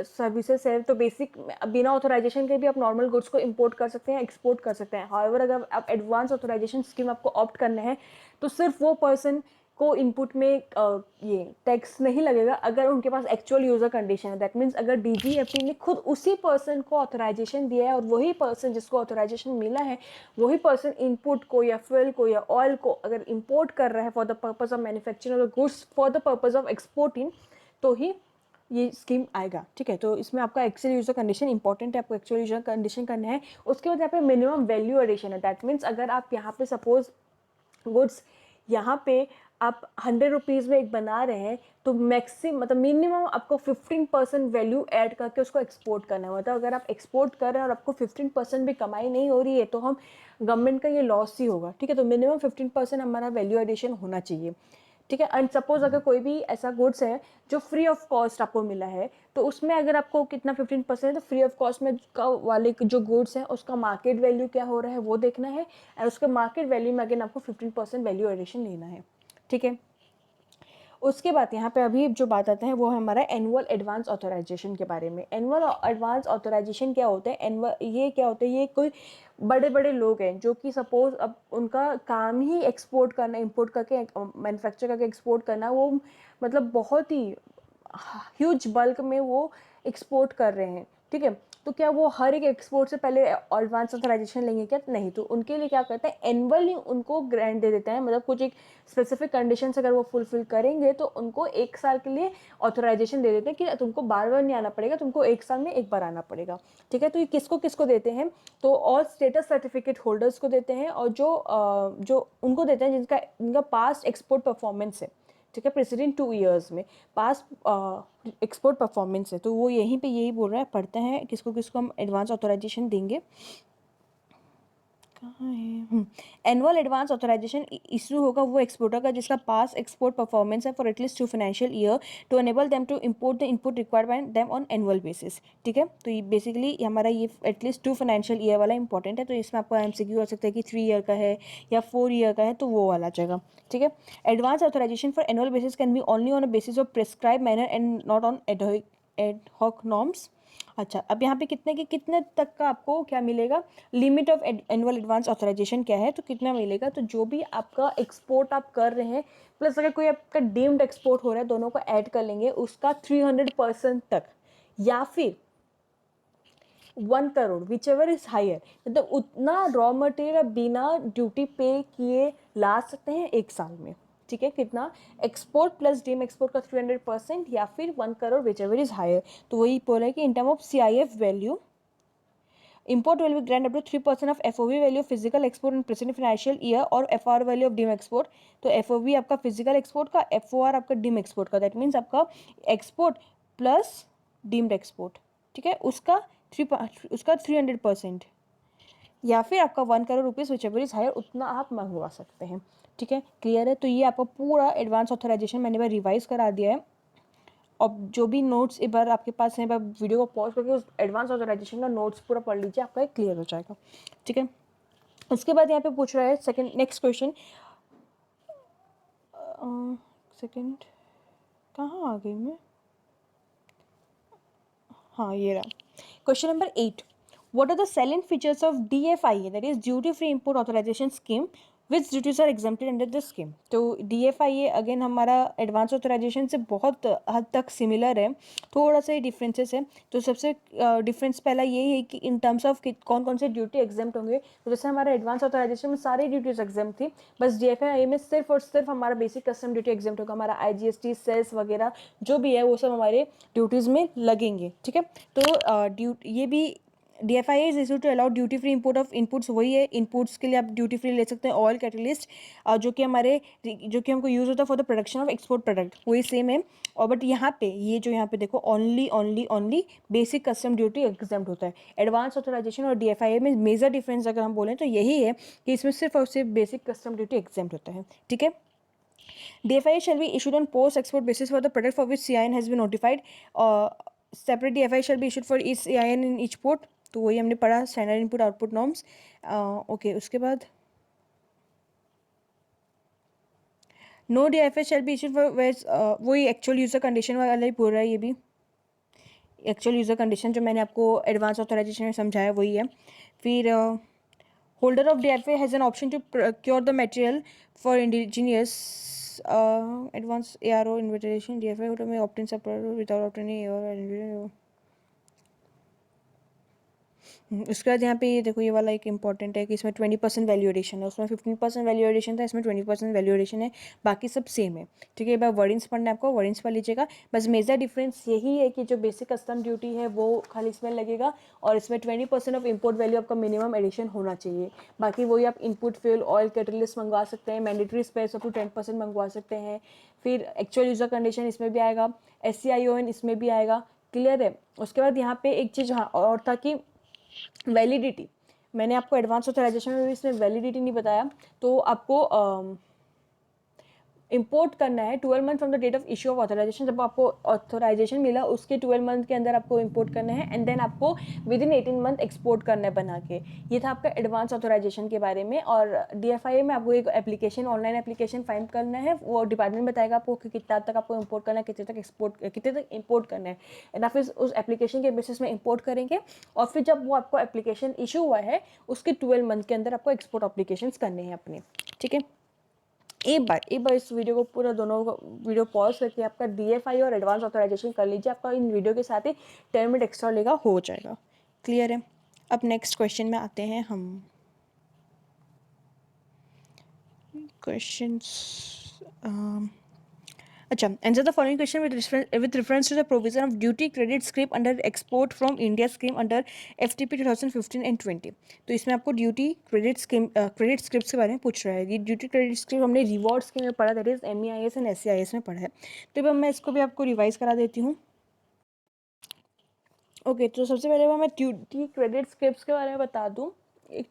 सर्विसेज है, तो बेसिक बिना ऑथराइजेशन के भी आप नॉर्मल गुड्स को इंपोर्ट कर सकते हैं, एक्सपोर्ट कर सकते हैं। हाउएवर अगर आप एडवांस ऑथराइजेशन स्कीम आपको ऑप्ट करना है तो सिर्फ वो पर्सन को इनपुट में ये टैक्स नहीं लगेगा अगर उनके पास एक्चुअल यूज़र कंडीशन है। दैट मीन्स अगर DGFT ने खुद उसी पर्सन को ऑथराइजेशन दिया है और वही पर्सन जिसको ऑथराइजेशन मिला है, वही पर्सन इनपुट को या फ्यूल को या ऑयल को अगर इंपोर्ट कर रहा है for the purpose of manufacturing of the goods for the purpose of exporting, तो ही ये स्कीम आएगा। ठीक है, तो इसमें आपका एक्चुअल यूज़र कंडीशन इंपॉर्टेंट है, आपको एक्चुअल यूज़र कंडीशन करना है। उसके बाद यहाँ पे मिनिमम वैल्यू एडिशन है। दैट मीन्स अगर आप यहाँ पे सपोज गुड्स यहाँ पे आप 100 रुपीज़ में एक बना रहे हैं, तो मतलब मिनिमम आपको 15% वैल्यू ऐड करके उसको एक्सपोर्ट करना है। मतलब अगर आप एक्सपोर्ट कर रहे हैं और आपको 15% भी कमाई नहीं हो रही है तो हम गवर्नमेंट का ये लॉस ही होगा। ठीक है, तो मिनिमम 15% हमारा वैल्यू एडिशन होना चाहिए। ठीक है, एंड सपोज अगर कोई भी ऐसा गुड्स है जो फ्री ऑफ कॉस्ट आपको मिला है, तो उसमें अगर आपको कितना 15% तो फ्री ऑफ कॉस्ट में का वाले जो गुड्स हैं उसका मार्केट वैल्यू क्या हो रहा है वो देखना है, और उसके मार्केट वैल्यू में अगेन आपको 15% वैल्यू एडिशन लेना है। ठीक है, उसके बाद यहाँ पे अभी जो बात आते हैं वो है हमारा एनुअल एडवांस ऑथराइजेशन के बारे में। एनुअल एडवांस ऑथराइजेशन क्या होता है, ये क्या होता है, ये कोई बड़े बड़े लोग हैं जो कि सपोज अब उनका काम ही एक्सपोर्ट करना, इंपोर्ट करके मैन्युफैक्चर करके एक्सपोर्ट करना, वो मतलब बहुत ही ह्यूज बल्क में वो एक्सपोर्ट कर रहे हैं। ठीक है, तो क्या वो हर एक एक्सपोर्ट से पहले एडवांस ऑथराइजेशन लेंगे क्या, नहीं। तो उनके लिए क्या करते हैं, एनुअली उनको ग्रांट दे देते हैं, मतलब कुछ एक स्पेसिफिक कंडीशंस अगर वो फुलफिल करेंगे तो उनको 1 साल के लिए ऑथराइजेशन दे देते हैं कि तुमको बार बार नहीं आना पड़ेगा, तुमको 1 साल में एक बार आना पड़ेगा। ठीक है, तो ये किसको किसको देते हैं, तो ऑल स्टेटस सर्टिफिकेट होल्डर्स को देते हैं, और जो उनको देते हैं जिनका पास्ट एक्सपोर्ट परफॉर्मेंस है। ठीक है, प्रेसिडेंट 2 ईयर्स में पास्ट एक्सपोर्ट परफॉर्मेंस है, तो वो यहीं पे यही बोल रहा है, पढ़ते हैं किसको किसको हम एडवांस ऑथराइजेशन देंगे। कहाँ है, एनुअल एडवांस ऑथराइजेशन इशू होगा वो एक्सपोर्टर का जिसका पास एक्सपोर्ट परफॉर्मेंस है for at least 2 financial year to enable them to import the input required by them on annual basis. ठीक है, तो ये बेसिकली हमारा ये एटलीस्ट 2 फाइनेंशियल ईयर वाला इंपॉर्टेंट है, तो इसमें आपको MCQ हो सकता है कि 3 ईयर का है या 4 ईयर का है, तो वो वाला जगह। ठीक है, advance authorisation for annual basis can be only on a basis of prescribe manner and not on ad hoc norms. अच्छा, अब यहाँ पे कितने तक का आपको क्या मिलेगा, limit of annual advance authorisation क्या है, तो कितना मिलेगा, तो जो भी आपका एक्सपोर्ट आप कर रहे हैं प्लस अगर कोई आपका डीम्ड एक्सपोर्ट हो रहा है, दोनों को ऐड कर लेंगे, उसका 300% तक, या फिर 1 crore whichever is higher, मतलब उतना रॉ मटेरियल बिना ड्यूटी पे किए ला सकते हैं 1 साल में। ठीक है, कितना, एक्सपोर्ट प्लस डीम एक्सपोर्ट का 300% या फिर 1 crore whichever is higher. तो वही बोला है कि in term of CIF value import will be grant up to 3% of FOB value of physical export in present financial year और FR value of deemed export. तो FOB आपका physical export का, FOR आपका डीम एक्सपोर्ट का, that means आपका export plus deemed export, ठीक है, उसका 300%, या फिर आपका 1 crore rupees whichever is higher, उतना आप मंगवा सकते हैं, ठीक है, क्लियर है। तो ये आपका पूरा एडवांस ऑथराइजेशन मैंने बार रिवाइज करा दिया है। और जो भी नोट्स एक बार आपके पास हैं, वीडियो को पॉज करके उस एडवांस ऑथराइजेशन का नोट्स पूरा पढ़ लीजिए, आपका क्लियर हो जाएगा, ठीक है। उसके बाद यहाँ पे पूछ रहा है सेकंड नेक्स्ट क्वेश्चन, सेकंड कहाँ आ गई मैं, हाँ ये रहा question number 8। What are the salient features of DFIA, that is Duty Free Import Authorization Scheme, which duties are exempted under this scheme? तो DFIA अगेन हमारा एडवांस ऑथराइजेशन से बहुत हद तक सिमिलर है, थोड़ा सा ही डिफरेंसेस है। तो सबसे डिफरेंस पहला यही है कि इन टर्म्स ऑफ कौन कौन से ड्यूटी एग्जाम्प्ट होंगे। तो जैसे हमारा एडवांस ऑथराइजेशन में सारी ड्यूटीज एग्जाम्प्ट थी, बस DFIA में सिर्फ और सिर्फ हमारा बेसिक कस्टम ड्यूटी एग्जाम्प्ट होगा, हमारा IGST सेस वगैरह जो भी है वो सब हमारे ड्यूटीज़ में लगेंगे, ठीक है। तो ये भी DFIA is issue to allow duty free import of inputs, वही है, इनपुट्स के लिए आप ड्यूटी फ्री ले सकते हैं, ऑयल कैटलिस्ट जो कि हमको यूज़ होता है for the production of export product, वही सेम है। और बट यहाँ पे यहाँ पे देखो only basic custom duty exempt होता है। एडवांस ऑथराइजेशन और DFIA में मेजर डिफरेंस अगर हम बोलें तो यही है कि इसमें सिर्फ और सिर्फ बेसिक कस्टम ड्यूटी एग्जाम्प्ट होता है, ठीक है। DFIA shall be issued on post-export basis for the product for which CIN has been notified. Separate DFIA shall be issued for each CIN in each port. तो वही हमने पढ़ा, standard input output norms. Okay, उसके बाद no DFIA shall be issued for वही actual user condition वाला ही बोल रहा है, ये भी एक्चुअल यूज़र कंडीशन जो मैंने आपको एडवांस ऑथराइजेशन में समझाया वही है। फिर holder of DFIA has an option to procure the material for indigenous advanced ARO invitation DFIA may obtain support without obtaining ARO। उसके बाद यहाँ पे ये देखो, ये वाला एक इंपॉर्टेंट है कि इसमें 20% वैल्यू एडिशन है, उसमें 15% वैल्यू एडिशन था, इसमें 20% वैल्यू एडिशन है, बाकी सब सेम है, ठीक है। एक बार वर्डिंग्स पढ़ना है आपको, वर्डिंग्स पढ़ लीजिएगा। बस मेजर डिफरेंस यही है कि जो बेसिक कस्टम ड्यूटी है वो खाली इसमें लगेगा, और इसमें 20% ऑफ इम्पोर्ट वैल्यू आपका मिनिमम एडिशन होना चाहिए। बाकी वही आप इनपुट फ्यूल, ऑयल, कैटलिस्ट मंगवा सकते हैं, मैंडेटरी स्पेयर्स अप टू 10% मंगवा सकते हैं। फिर एक्चुअल यूज़र कंडीशन इसमें भी आएगा, SCION इसमें भी आएगा, क्लियर है। उसके बाद यहाँ पे एक चीज़ हाँ और था कि वैलिडिटी, मैंने आपको एडवांस ऑथराइजेशन में भी इसमें वैलिडिटी नहीं बताया। तो आपको इंपोर्ट करना है 12 month from the date of issue of authorisation, जब आपको ऑथराइजेशन मिला उसके 12 मंथ के अंदर आपको इंपोर्ट करना है, एंड देन आपको विद इन 18 मंथ एक्सपोर्ट करना है बना के। ये था आपका एडवांस ऑथराइजेशन के बारे में। और DFIA में आपको एक एप्लीकेशन, ऑनलाइन एप्लीकेशन फाइल करना है, वो डिपार्टमेंट बताएगा आपको कि कितना तक आपको इंपोर्ट करना है, कितने तक इंपोर्ट करना है, एंड आप फिर उस एप्लीकेशन के बेसिस में इंपोर्ट करेंगे। और फिर जब वो आपको एप्लीकेशन इशू हुआ है उसके 12 मंथ के अंदर आपको एक्सपोर्ट एप्लीकेशन करने हैं अपने, ठीक है। एक बार इस वीडियो को पूरा दोनों वीडियो पॉज करके आपका DFIA और एडवांस ऑथराइजेशन कर लीजिए, आपका इन वीडियो के साथ ही 10 मिनट एक्स्ट्रा लेगा, हो जाएगा, क्लियर है। अब नेक्स्ट क्वेश्चन में आते हैं हम। क्वेश्चंस अच्छा, answer the following question with reference to the provision of duty credit scrip under export from India scheme under FTP 2015 and 20। तो इसमें आपको ड्यूटी क्रेडिट स्क्रिप्ट के बारे में पूछ रहा है। ये ड्यूटी क्रेडिट स्क्रिप्ट हमने रिवॉर्ड स्कीम में पढ़ा, that is MEIS and SCIS में पढ़ा है। तो अब मैं इसको भी आपको रिवाइज करा देती हूँ। ओके, तो सबसे पहले मैं ड्यूटी क्रेडिट स्क्रिप्ट के बारे में बता दूँ। एक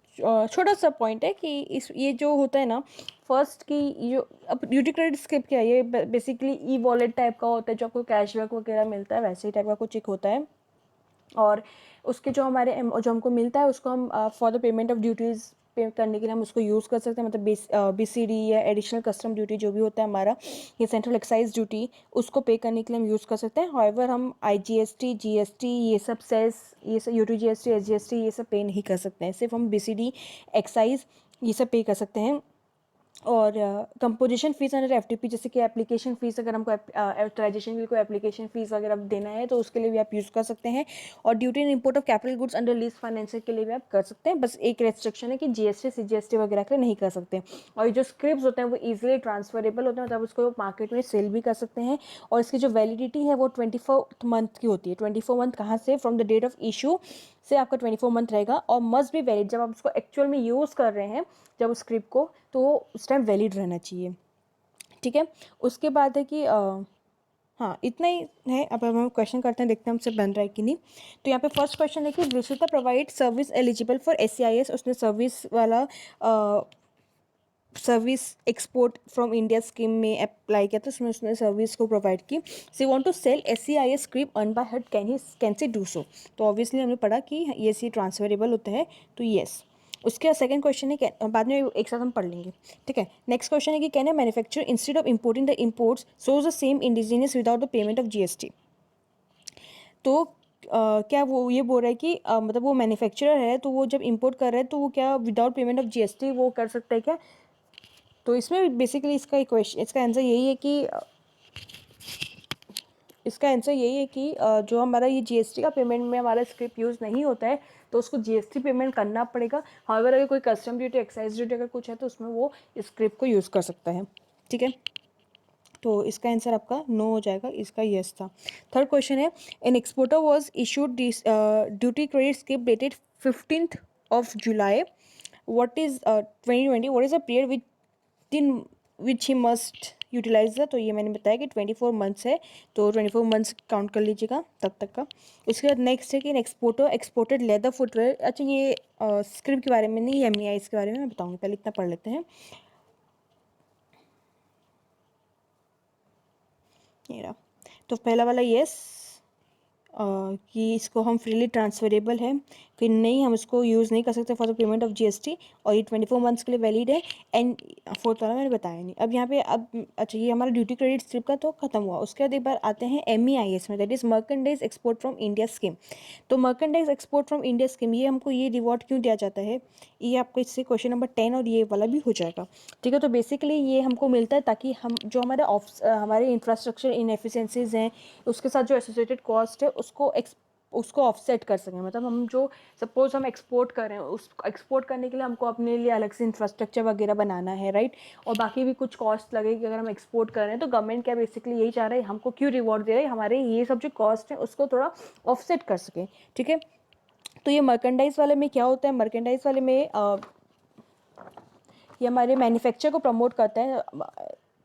छोटा सा पॉइंट है कि ये जो होता है ना, फर्स्ट की जो अब ड्यूटी क्रेडिट स्क्रिप्ट क्या है, ये बेसिकली E-वॉलेट टाइप का होता है, जो आपको कैशबैक वगैरह मिलता है, वैसे ही टाइप का कुछ एक होता है। और उसके जो हमको मिलता है उसको हम for the payment of duties पे करने के लिए हम उसको यूज़ कर सकते हैं, मतलब BCD या एडिशनल कस्टम ड्यूटी जो भी होता है हमारा, ये सेंट्रल एक्साइज ड्यूटी, उसको पे करने के लिए हम यूज़ कर सकते हैं। हाउएवर हम IGST, GST, ये सब सेस, ये सब UTGST, SGST ये सब पे नहीं कर सकते हैं, सिर्फ हम BCD, एक्साइज ये सब पे कर सकते हैं। और कंपोजिशन फ़ीस अंडर FTP, जैसे कि एप्लीकेशन फ़ीस, अगर हमको ऑथराइजेशन के लिए कोई एप्लीकेशन फ़ीस वगैरह देना है तो उसके लिए भी आप यूज़ कर सकते हैं। और duty in import of capital goods under lease financing के लिए भी आप कर सकते हैं। बस एक रेस्ट्रिक्शन है कि GST, CGST वगैरह के लिए नहीं कर सकते। और ये जो स्क्रिप्ट होते हैं वो ईजिली ट्रांसफरेबल होते हैं, मतलब उसको मार्केट में सेल भी कर सकते हैं। और इसकी जो वैलिडिटी है वो 24 मंथ की होती है। 24 मंथ कहाँ से, from the date of issue से आपका 24 मंथ रहेगा और मस्ट बी वैलिड। जब आप उसको एक्चुअल में यूज़ कर रहे हैं जब उस स्क्रिप्ट को, तो उस टाइम वैलिड रहना चाहिए, ठीक है। उसके बाद है कि हाँ इतना ही है। अब हम क्वेश्चन करते हैं, देखते हैं हमसे बन रहा है कि नहीं। तो यहाँ पे फर्स्ट क्वेश्चन है कि Rishita provide service eligible for SEIS। उसने सर्विस वाला service export from India scheme में अप्लाई किया था, उसमें उसने सर्विस को प्रोवाइड की। She want to sell SEIS script earn by her, can she do so. तो ऑब्वियसली हमने पढ़ा कि ये सी ट्रांसफरेबल होता है, तो येस। उसके बाद सेकंड क्वेश्चन है, बाद में एक साथ हम पढ़ लेंगे, ठीक है। नेक्स्ट क्वेश्चन है कि can a manufacture instead of importing the imports shows the same indigenous without the payment of GST। तो क्या वो ये बोल रहा है कि मतलब वो मैन्युफैक्चरर है, तो वो जब इंपोर्ट कर रहा है तो वो क्या विदाउट पेमेंट ऑफ GST वो कर सकता है क्या। तो इसमें बेसिकली इसका क्वेश्चन, इसका आंसर यही है कि जो हमारा ये GST का पेमेंट में हमारा स्क्रिप्ट यूज़ नहीं होता है तो उसको GST पेमेंट करना पड़ेगा। हाउएवर अगर कोई कस्टम ड्यूटी, एक्साइज ड्यूटी अगर कुछ है तो उसमें वो स्क्रिप्ट को यूज़ कर सकता है, ठीक है। तो इसका आंसर आपका नो हो जाएगा, इसका यस था। थर्ड क्वेश्चन है, an exporter was issued duty credit script dated 15th of July, what is 2020, what is the period which he must utilise the. तो ये मैंने बताया कि 24 मंथ्स है, तो 24 मंथ्स काउंट कर लीजिएगा तब तक का। उसके बाद नेक्स्ट है कि एक्सपोर्टर एक्सपोर्टेड लेदर फुटवेयर। अच्छा ये स्क्रिप्ट के बारे में नहीं, MEIS के बारे में मैं बताऊँगी, पहले इतना पढ़ लेते हैं। ये रहा, तो पहला वाला येस कि इसको हम फ्रीली ट्रांसफरेबल है, फिर नहीं हम इसको यूज़ नहीं कर सकते for the payment of GST, और ये 24 मंथ्स के लिए वैलिड है। एंड फोर्थ वाला मैंने बताया नहीं। अब यहाँ पे अब अच्छा ये हमारा ड्यूटी क्रेडिट स्क्रिप्ट का तो खत्म हुआ। उसके बाद एक बार आते हैं MEIS में, that is merchandise export from India scheme. तो merchandise export from India scheme, ये हमको ये रिवॉर्ड क्यों दिया जाता है, ये आपको इससे क्वेश्चन नंबर 10 और ये वाला भी हो जाएगा, ठीक है। तो बेसिकली ये हमको मिलता है ताकि हम जो हमारे इंफ्रास्ट्रक्चर इनएफिशिएंसीज हैं उसके साथ जो एसोसिएटेड कॉस्ट है उसको ऑफसेट कर सकें। मतलब हम जो सपोज हम एक्सपोर्ट कर रहे हैं, उस एक्सपोर्ट करने के लिए हमको अपने लिए अलग से इंफ्रास्ट्रक्चर वगैरह बनाना है, राइट। और बाकी भी कुछ कॉस्ट लगेगी अगर हम एक्सपोर्ट कर रहे हैं। तो गवर्नमेंट क्या बेसिकली यही चाह रहा है, हमको क्यों रिवॉर्ड दे रहे हैं, हमारे ये सब जो कॉस्ट है उसको थोड़ा ऑफसेट कर सकें, ठीक है। तो ये मर्केंडाइज वाले में क्या होता है, मर्केंडाइज वाले में ये हमारे मैन्युफैक्चर को प्रमोट करता है,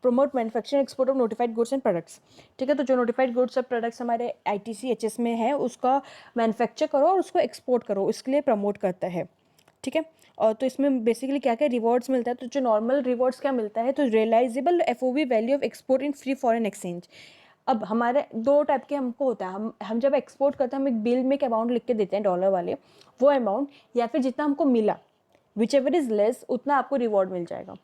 promote manufacturing export of notified goods and products, ठीक है। तो जो नोटिफाइड गुड्स और प्रोडक्ट्स हमारे ITC HS में है उसका मैन्युफैक्चर करो और उसको एक्सपोर्ट करो, इसके लिए प्रमोट करता है, ठीक है। और तो इसमें बेसिकली क्या क्या रिवॉर्ड्स मिलता है, तो जो नॉर्मल रिवॉर्ड्स क्या मिलता है, तो realisable FOB value of export in free foreign exchange. अब हमारे दो टाइप के हमको होता है, हम जब एक्सपोर्ट करते हैं हम एक बिल में एक अमाउंट लिख के देते हैं डॉलर वाले, वो अमाउंट, या फिर जितना हमको मिला विच एवर इज़ लेस उतना आपको रिवॉर्ड मिल जाएगा,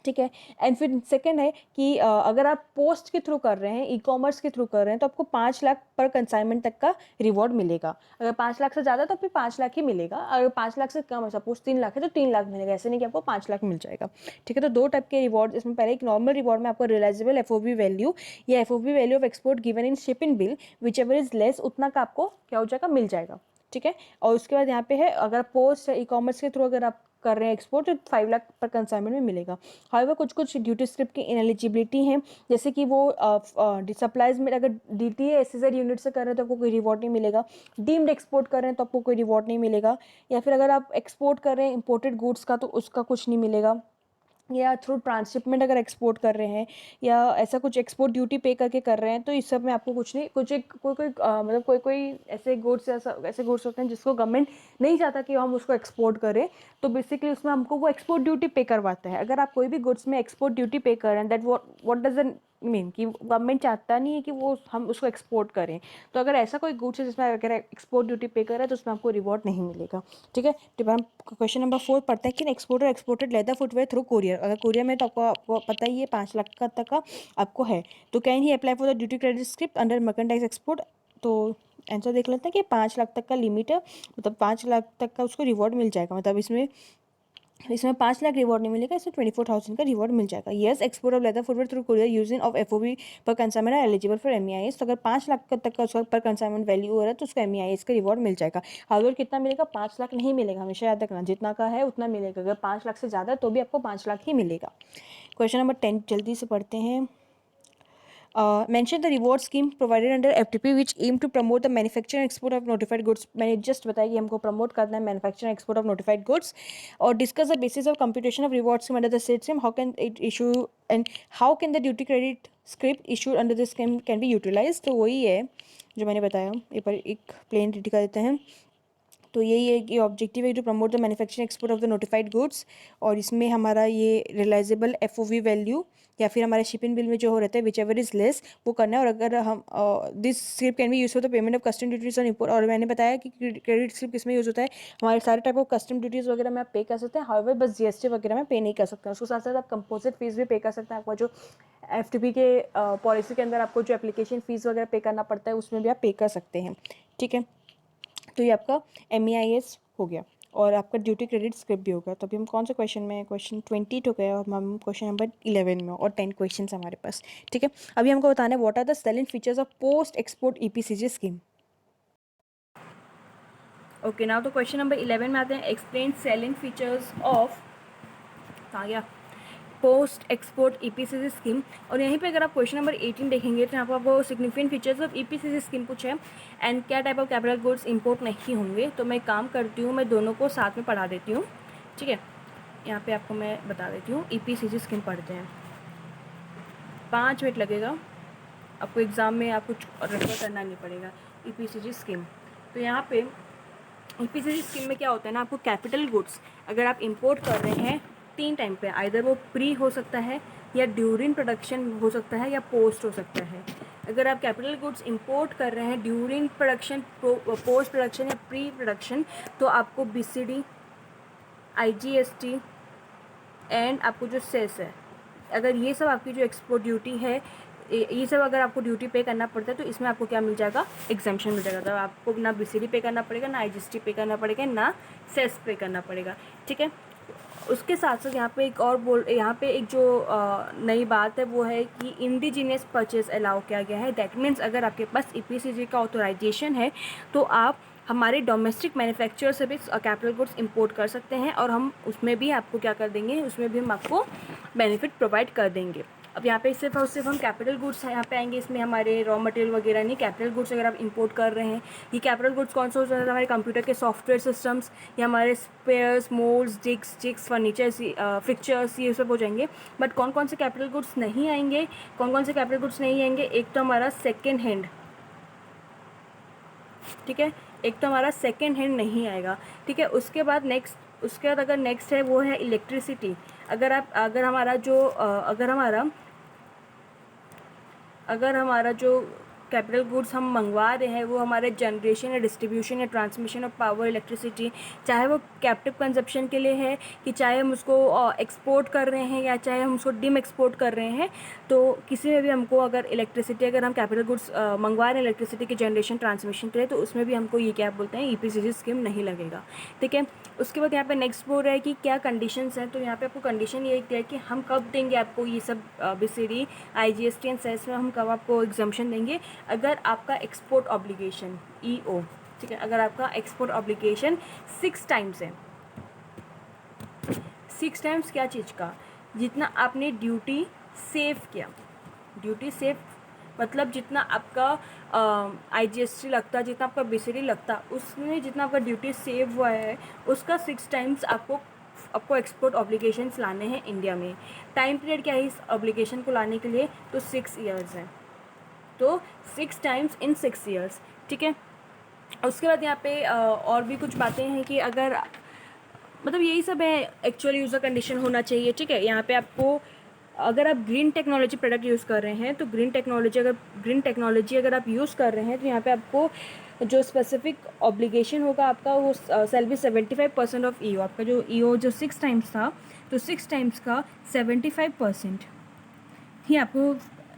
ठीक है। एंड फिर सेकंड है कि अगर आप पोस्ट के थ्रू कर रहे हैं, E-कॉमर्स के थ्रू कर रहे हैं, तो आपको 5 लाख पर कंसाइनमेंट तक का रिवॉर्ड मिलेगा। अगर 5 लाख से ज़्यादा तो फिर 5 लाख ही मिलेगा। अगर 5 लाख से कम है, सपोज 3 लाख है तो 3 लाख मिलेगा, ऐसे नहीं कि आपको 5 लाख मिल जाएगा, ठीक है। तो दो टाइप के रिवॉर्ड इसमें, पहले एक नॉर्मल रिवॉर्ड में आपको रियलाइजेबल FOB वैल्यू या FOB value of export given in ship in bill which ever is less, उतना का आपको क्या हो जाएगा, मिल जाएगा, ठीक है। और उसके बाद यहाँ पे है अगर पोस्ट E-कॉमर्स के थ्रू अगर आप कर रहे हैं एक्सपोर्ट तो 5 लाख पर कंसाइनमेंट में मिलेगा। हाउएवर कुछ ड्यूटी स्क्रिप्ट की इनएलिजिबिलिटी हैं, जैसे कि वो सप्लाईज में अगर DTA SEZ यूनिट से कर रहे हैं तो आपको कोई रिवॉर्ड नहीं मिलेगा, डीम्ड एक्सपोर्ट कर रहे हैं तो आपको कोई रिवॉर्ड नहीं मिलेगा, या फिर अगर आप एक्सपोर्ट कर रहे हैं इंपोर्टेड गुड्स का तो उसका कुछ नहीं मिलेगा, या थ्रू ट्रांसशिपमेंट अगर एक्सपोर्ट कर रहे हैं या ऐसा कुछ एक्सपोर्ट ड्यूटी पे करके कर रहे हैं तो इस सब में आपको कुछ नहीं, कुछ एक कोई मतलब कोई ऐसे गुड्स ऐसे गुड्स होते हैं जिसको गवर्नमेंट नहीं चाहता कि हम उसको एक्सपोर्ट करें, तो बेसिकली उसमें हमको वो एक्सपोर्ट ड्यूटी पे करवाता है। अगर आप कोई भी गुड्स में एक्सपोर्ट ड्यूटी पे कर रहे हैं, दैट व्हाट डज मीन कि गवर्नमेंट चाहता नहीं है कि वो हम उसको एक्सपोर्ट करें। तो अगर ऐसा कोई गुड्स है जिसमें अगर एक्सपोर्ट ड्यूटी पे कर रहा है तो उसमें आपको रिवॉर्ड नहीं मिलेगा, ठीक है। तो हम क्वेश्चन नंबर 4 पढ़ते हैं कि exporter exported leather footwear through courier. अगर कोरियर में तो आपको पता ही है 5 लाख का तक का आपको है, तो can he apply for the duty credit script under merchandise export. तो आंसर देख लेते हैं कि 5 लाख तक का लिमिट है, मतलब 5 लाख तक का उसको रिवॉर्ड मिल जाएगा। मतलब इसमें 5 लाख रिवॉर्ड नहीं मिलेगा, इसमें 24,000 का रिवॉर्ड मिल जाएगा। Yes, export of leather footwear through courier using of FOB per consignment are eligible for MEIS। तो अगर 5 लाख तक का उसका पर कंसाइनमेंट वैल्यू हो रहा है तो उसका MEIS का रिवॉर्ड मिल जाएगा। हाउएवर कितना मिलेगा, 5 लाख नहीं मिलेगा, हमेशा याद रखना, जितना का है उतना मिलेगा। अगर 5 लाख से ज़्यादा तो भी आपको 5 लाख ही मिलेगा। क्वेश्चन नंबर 10 जल्दी से पढ़ते हैं। mention the reward scheme provided under FTP which aim to promote the manufacture and export of notified goods. मैंने just बताया कि हमको promote करना है manufacture and export of notified goods. और discuss the basis of computation of reward scheme under the said scheme. How can it issue and how can the duty credit script issued under this scheme can be utilized. तो वही है जो मैंने बताया. ये पर एक plain read कर देते हैं. तो यही है कि ऑब्जेक्टिव है to promote the manufacturing export of the notified goods. और इसमें हमारा ये रियलाइजेबल एफओवी वैल्यू या फिर हमारे शिपिंग बिल में जो हो रहता है विच एवर इज लेस वो करना है. और अगर हम this script can be use for the payment of custom duties on import. और मैंने बताया कि क्रेडिट स्क्रिप्ट किस में यूज़ होता है. हमारे सारे टाइप ऑफ कस्टम ड्यूटीज़ वगैरह में आप पे कर सकते हैं. हाउएवर बस जीएसटी वगैरह में पे नहीं कर सकते हैं. उसके साथ साथ आप कंपोजिट फीस भी पे कर सकते हैं. आपका जो एफटीपी के पॉलिसी के अंदर आपको जो एप्लीकेशन फ़ीस वगैरह पे करना पड़ता है उसमें भी आप पे कर सकते हैं. ठीक है. तो ये आपका MEIS हो गया और आपका ड्यूटी क्रेडिट स्क्रिप्ट भी होगा. तो अभी हम कौन से क्वेश्चन में, क्वेश्चन 20 हो गया और हम क्वेश्चन नंबर 11 में और 10 क्वेश्चन हमारे पास. ठीक है. अभी हमको बताना है what are the selling features of post export EPCG scheme. Okay, now तो क्वेश्चन नंबर 11 में आते हैं. एक्सप्लेन सेलिंग फीचर्स ऑफ आ गया पोस्ट एक्सपोर्ट EPCG स्कीम. और यहीं पे अगर आप क्वेश्चन नंबर 18 देखेंगे तो यहाँ पर आपको significant features of EPCG scheme कुछ है एंड क्या type of capital goods import नहीं होंगे. तो मैं काम करती हूँ, मैं दोनों को साथ में पढ़ा देती हूँ. ठीक है. यहाँ पे आपको मैं बता देती हूँ. EPCG स्कीम पढ़ते हैं, 5 मिनट लगेगा आपको. एग्ज़ाम में आपको रेफर करना नहीं पड़ेगा. EPCG स्कीम, तो यहाँ पे EPCG स्कीम में क्या होता है ना, आपको कैपिटल गुड्स अगर आप इंपोर्ट कर रहे हैं 3 टाइम पे, आइदर वो प्री हो सकता है या ड्यूरिंग प्रोडक्शन हो सकता है या पोस्ट हो सकता है. अगर आप कैपिटल गुड्स इंपोर्ट कर रहे हैं ड्यूरिंग प्रोडक्शन, पोस्ट प्रोडक्शन या प्री प्रोडक्शन, तो आपको BCD, IGST एंड आपको जो सेस है, अगर ये सब आपकी जो एक्सपोर्ट ड्यूटी है, ये सब अगर आपको ड्यूटी पे करना पड़ता है तो इसमें आपको क्या मिल जाएगा, एग्जाम्पशन मिल जाएगा. तो आपको ना BCD पे करना पड़ेगा, ना IGST पे करना पड़ेगा, ना सेस पे करना पड़ेगा. ठीक है. उसके साथ साथ यहाँ पे एक और यहाँ पे एक जो नई बात है वो है कि इंडिजीनियस परचेज अलाउ किया गया है. दैट मीन्स अगर आपके पास EPCG का ऑथोराइजेशन है तो आप हमारे डोमेस्टिक मैन्युफैक्चरर से भी कैपिटल गुड्स इंपोर्ट कर सकते हैं और हम उसमें भी आपको क्या कर देंगे, उसमें भी हम आपको बेनिफिट प्रोवाइड कर देंगे. अब यहाँ पे सिर्फ और सिर्फ हम कैपिटल गुड्स यहाँ पे आएंगे. इसमें हमारे रॉ मटेरियल वगैरह नहीं. कैपिटल गुड्स अगर आप इंपोर्ट कर रहे हैं, ये कैपिटल गुड्स कौन से हो जाता है, हमारे कंप्यूटर के सॉफ्टवेयर सिस्टम्स या हमारे spares, moulds, jigs, furnitures, fixtures, ये सब हो जाएंगे. बट कौन कौन से कैपिटल गुड्स नहीं आएंगे, कौन कौन से कैपिटल गुड्स नहीं आएंगे, एक तो हमारा सेकेंड हैंड. ठीक है. एक तो हमारा सेकेंड हैंड नहीं आएगा. ठीक है. उसके बाद अगर नेक्स्ट है वो है इलेक्ट्रिसिटी. अगर हमारा जो कैपिटल गुड्स हम मंगवा रहे हैं वो हमारे जनरेशन या डिस्ट्रीब्यूशन या ट्रांसमिशन ऑफ पावर, इलेक्ट्रिसिटी, चाहे वो कैप्टिव कंजप्शन के लिए है कि चाहे हम उसको एक्सपोर्ट कर रहे हैं या चाहे हम उसको डिम एक्सपोर्ट कर रहे हैं, तो किसी में भी हमको अगर इलेक्ट्रिसिटी, अगर हम कैपिटल गुड्स मंगवा रहे हैं इलेक्ट्रिसिटी के जनरेशन, ट्रांसमिशन के लिए, तो उसमें भी हमको ये क्या बोलते हैं, EPCG स्कीम नहीं लगेगा. ठीक है. उसके बाद यहाँ पे नेक्स्ट बोल रहा है कि क्या कंडीशंस हैं. तो यहाँ पे आपको कंडीशन ये दिया है कि हम कब देंगे आपको ये सब BCD, IGST एंड सेस में हम कब आपको एग्जाम्पशन देंगे, अगर आपका एक्सपोर्ट ऑब्लिगेशन EO. ठीक है. अगर आपका एक्सपोर्ट ऑब्लिगेशन 6 टाइम्स है. 6 टाइम्स क्या चीज़ का, जितना आपने ड्यूटी सेव किया. ड्यूटी सेव मतलब जितना आपका IGST लगता, जितना आपका BCD लगता, उसमें जितना आपका ड्यूटी सेव हुआ है उसका 6 टाइम्स आपको एक्सपोर्ट ऑब्लिगेशंस लाने हैं इंडिया में. टाइम पीरियड क्या है इस ऑब्लिगेशन को लाने के लिए, तो 6 ईयर्स है. तो 6 टाइम्स इन 6 ईयर्स. ठीक है. उसके बाद यहाँ पे और भी कुछ बातें हैं कि अगर मतलब यही सब है. एक्चुअल यूज़र कंडीशन होना चाहिए. ठीक है. यहाँ पे आपको अगर आप ग्रीन टेक्नोलॉजी प्रोडक्ट यूज़ कर रहे हैं तो ग्रीन टेक्नोलॉजी अगर आप यूज़ कर रहे हैं तो यहाँ पे आपको जो स्पेसिफिक ऑब्लिगेशन होगा आपका वो सेल बी 75% ऑफ EO. आपका जो EO जो 6 टाइम्स था, तो 6 टाइम्स का 75% ही आपको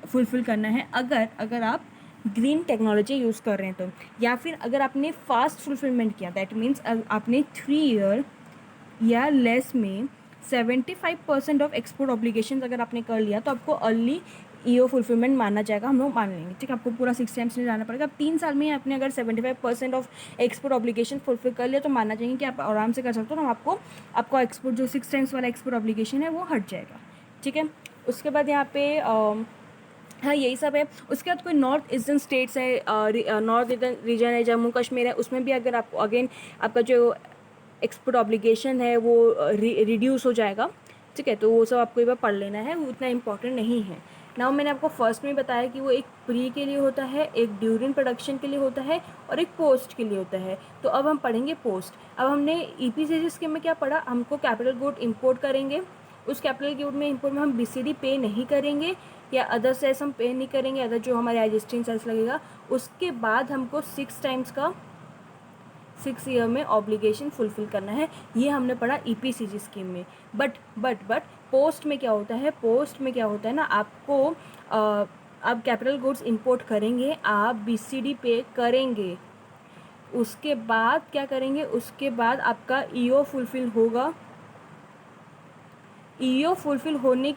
फुलफ़िल करना है अगर आप ग्रीन टेक्नोलॉजी यूज़ कर रहे हैं तो. या फिर अगर आपने फास्ट फुलफिलमेंट किया, दैट मीन्स आपने 3 ईयर या लेस में 75% ऑफ एक्सपोर्ट ऑब्लिगेशंस अगर आपने कर लिया तो आपको अर्ली EO फुलफिलमेंट माना जाएगा. हम लोग मान लेंगे. ठीक है. आपको पूरा 6 टाइम्स नहीं जाना पड़ेगा. अब 3 साल में आपने अगर 75% ऑफ एक्सपोर्ट ऑब्लिगेशन फुलफिल कर लिया तो माना जाएंगे कि आप आराम से कर सकते हो. तो आपको एक्सपोर्ट जो 6 टाइम्स वाला एक्सपोर्ट ऑब्लिगेशन है वो हट जाएगा. ठीक है. उसके बाद यहाँ पे हाँ यही सब है। उसके बाद कोई नॉर्थ ईस्टर्न स्टेट्स है, नॉर्थ ईस्टर्न रीजन है, जम्मू कश्मीर है, उसमें भी अगर आप अगेन आपका जो एक्सपोर्ट ऑब्लिगेशन है वो रिड्यूस हो जाएगा। ठीक है, तो वो सब आपको एक बार पढ़ लेना है, वो उतना इम्पॉर्टेंट नहीं है। नाउ मैंने आपको फर्स्ट में बताया कि वो एक प्री के लिए होता है, एक ड्यूरिंग प्रोडक्शन के लिए होता है और एक पोस्ट के लिए होता है। तो अब हम पढ़ेंगे पोस्ट। अब हमने ईपीसीजी स्कीम में क्या पढ़ा, हमको कैपिटल गुड इंपोर्ट करेंगे, उस कैपिटल गुड में इंपोर्ट में हम बीसीडी पे नहीं करेंगे या अदर सेस हम पे नहीं करेंगे, अदर जो हमारे एडजस्टिंग सेस लगेगा। उसके बाद हमको 6 टाइम्स का 6 ईयर में ऑब्लिगेशन फुलफिल करना है। ये हमने पढ़ा ईपीसीजी स्कीम में। बट पोस्ट में क्या होता है, पोस्ट में क्या होता है ना, आपको आप कैपिटल गुड्स इंपोर्ट करेंगे, आप बीसीडी पे करेंगे, उसके बाद क्या करेंगे, उसके बाद आपका ईओ फुलफिल होगा। ईओ फुलफिल होने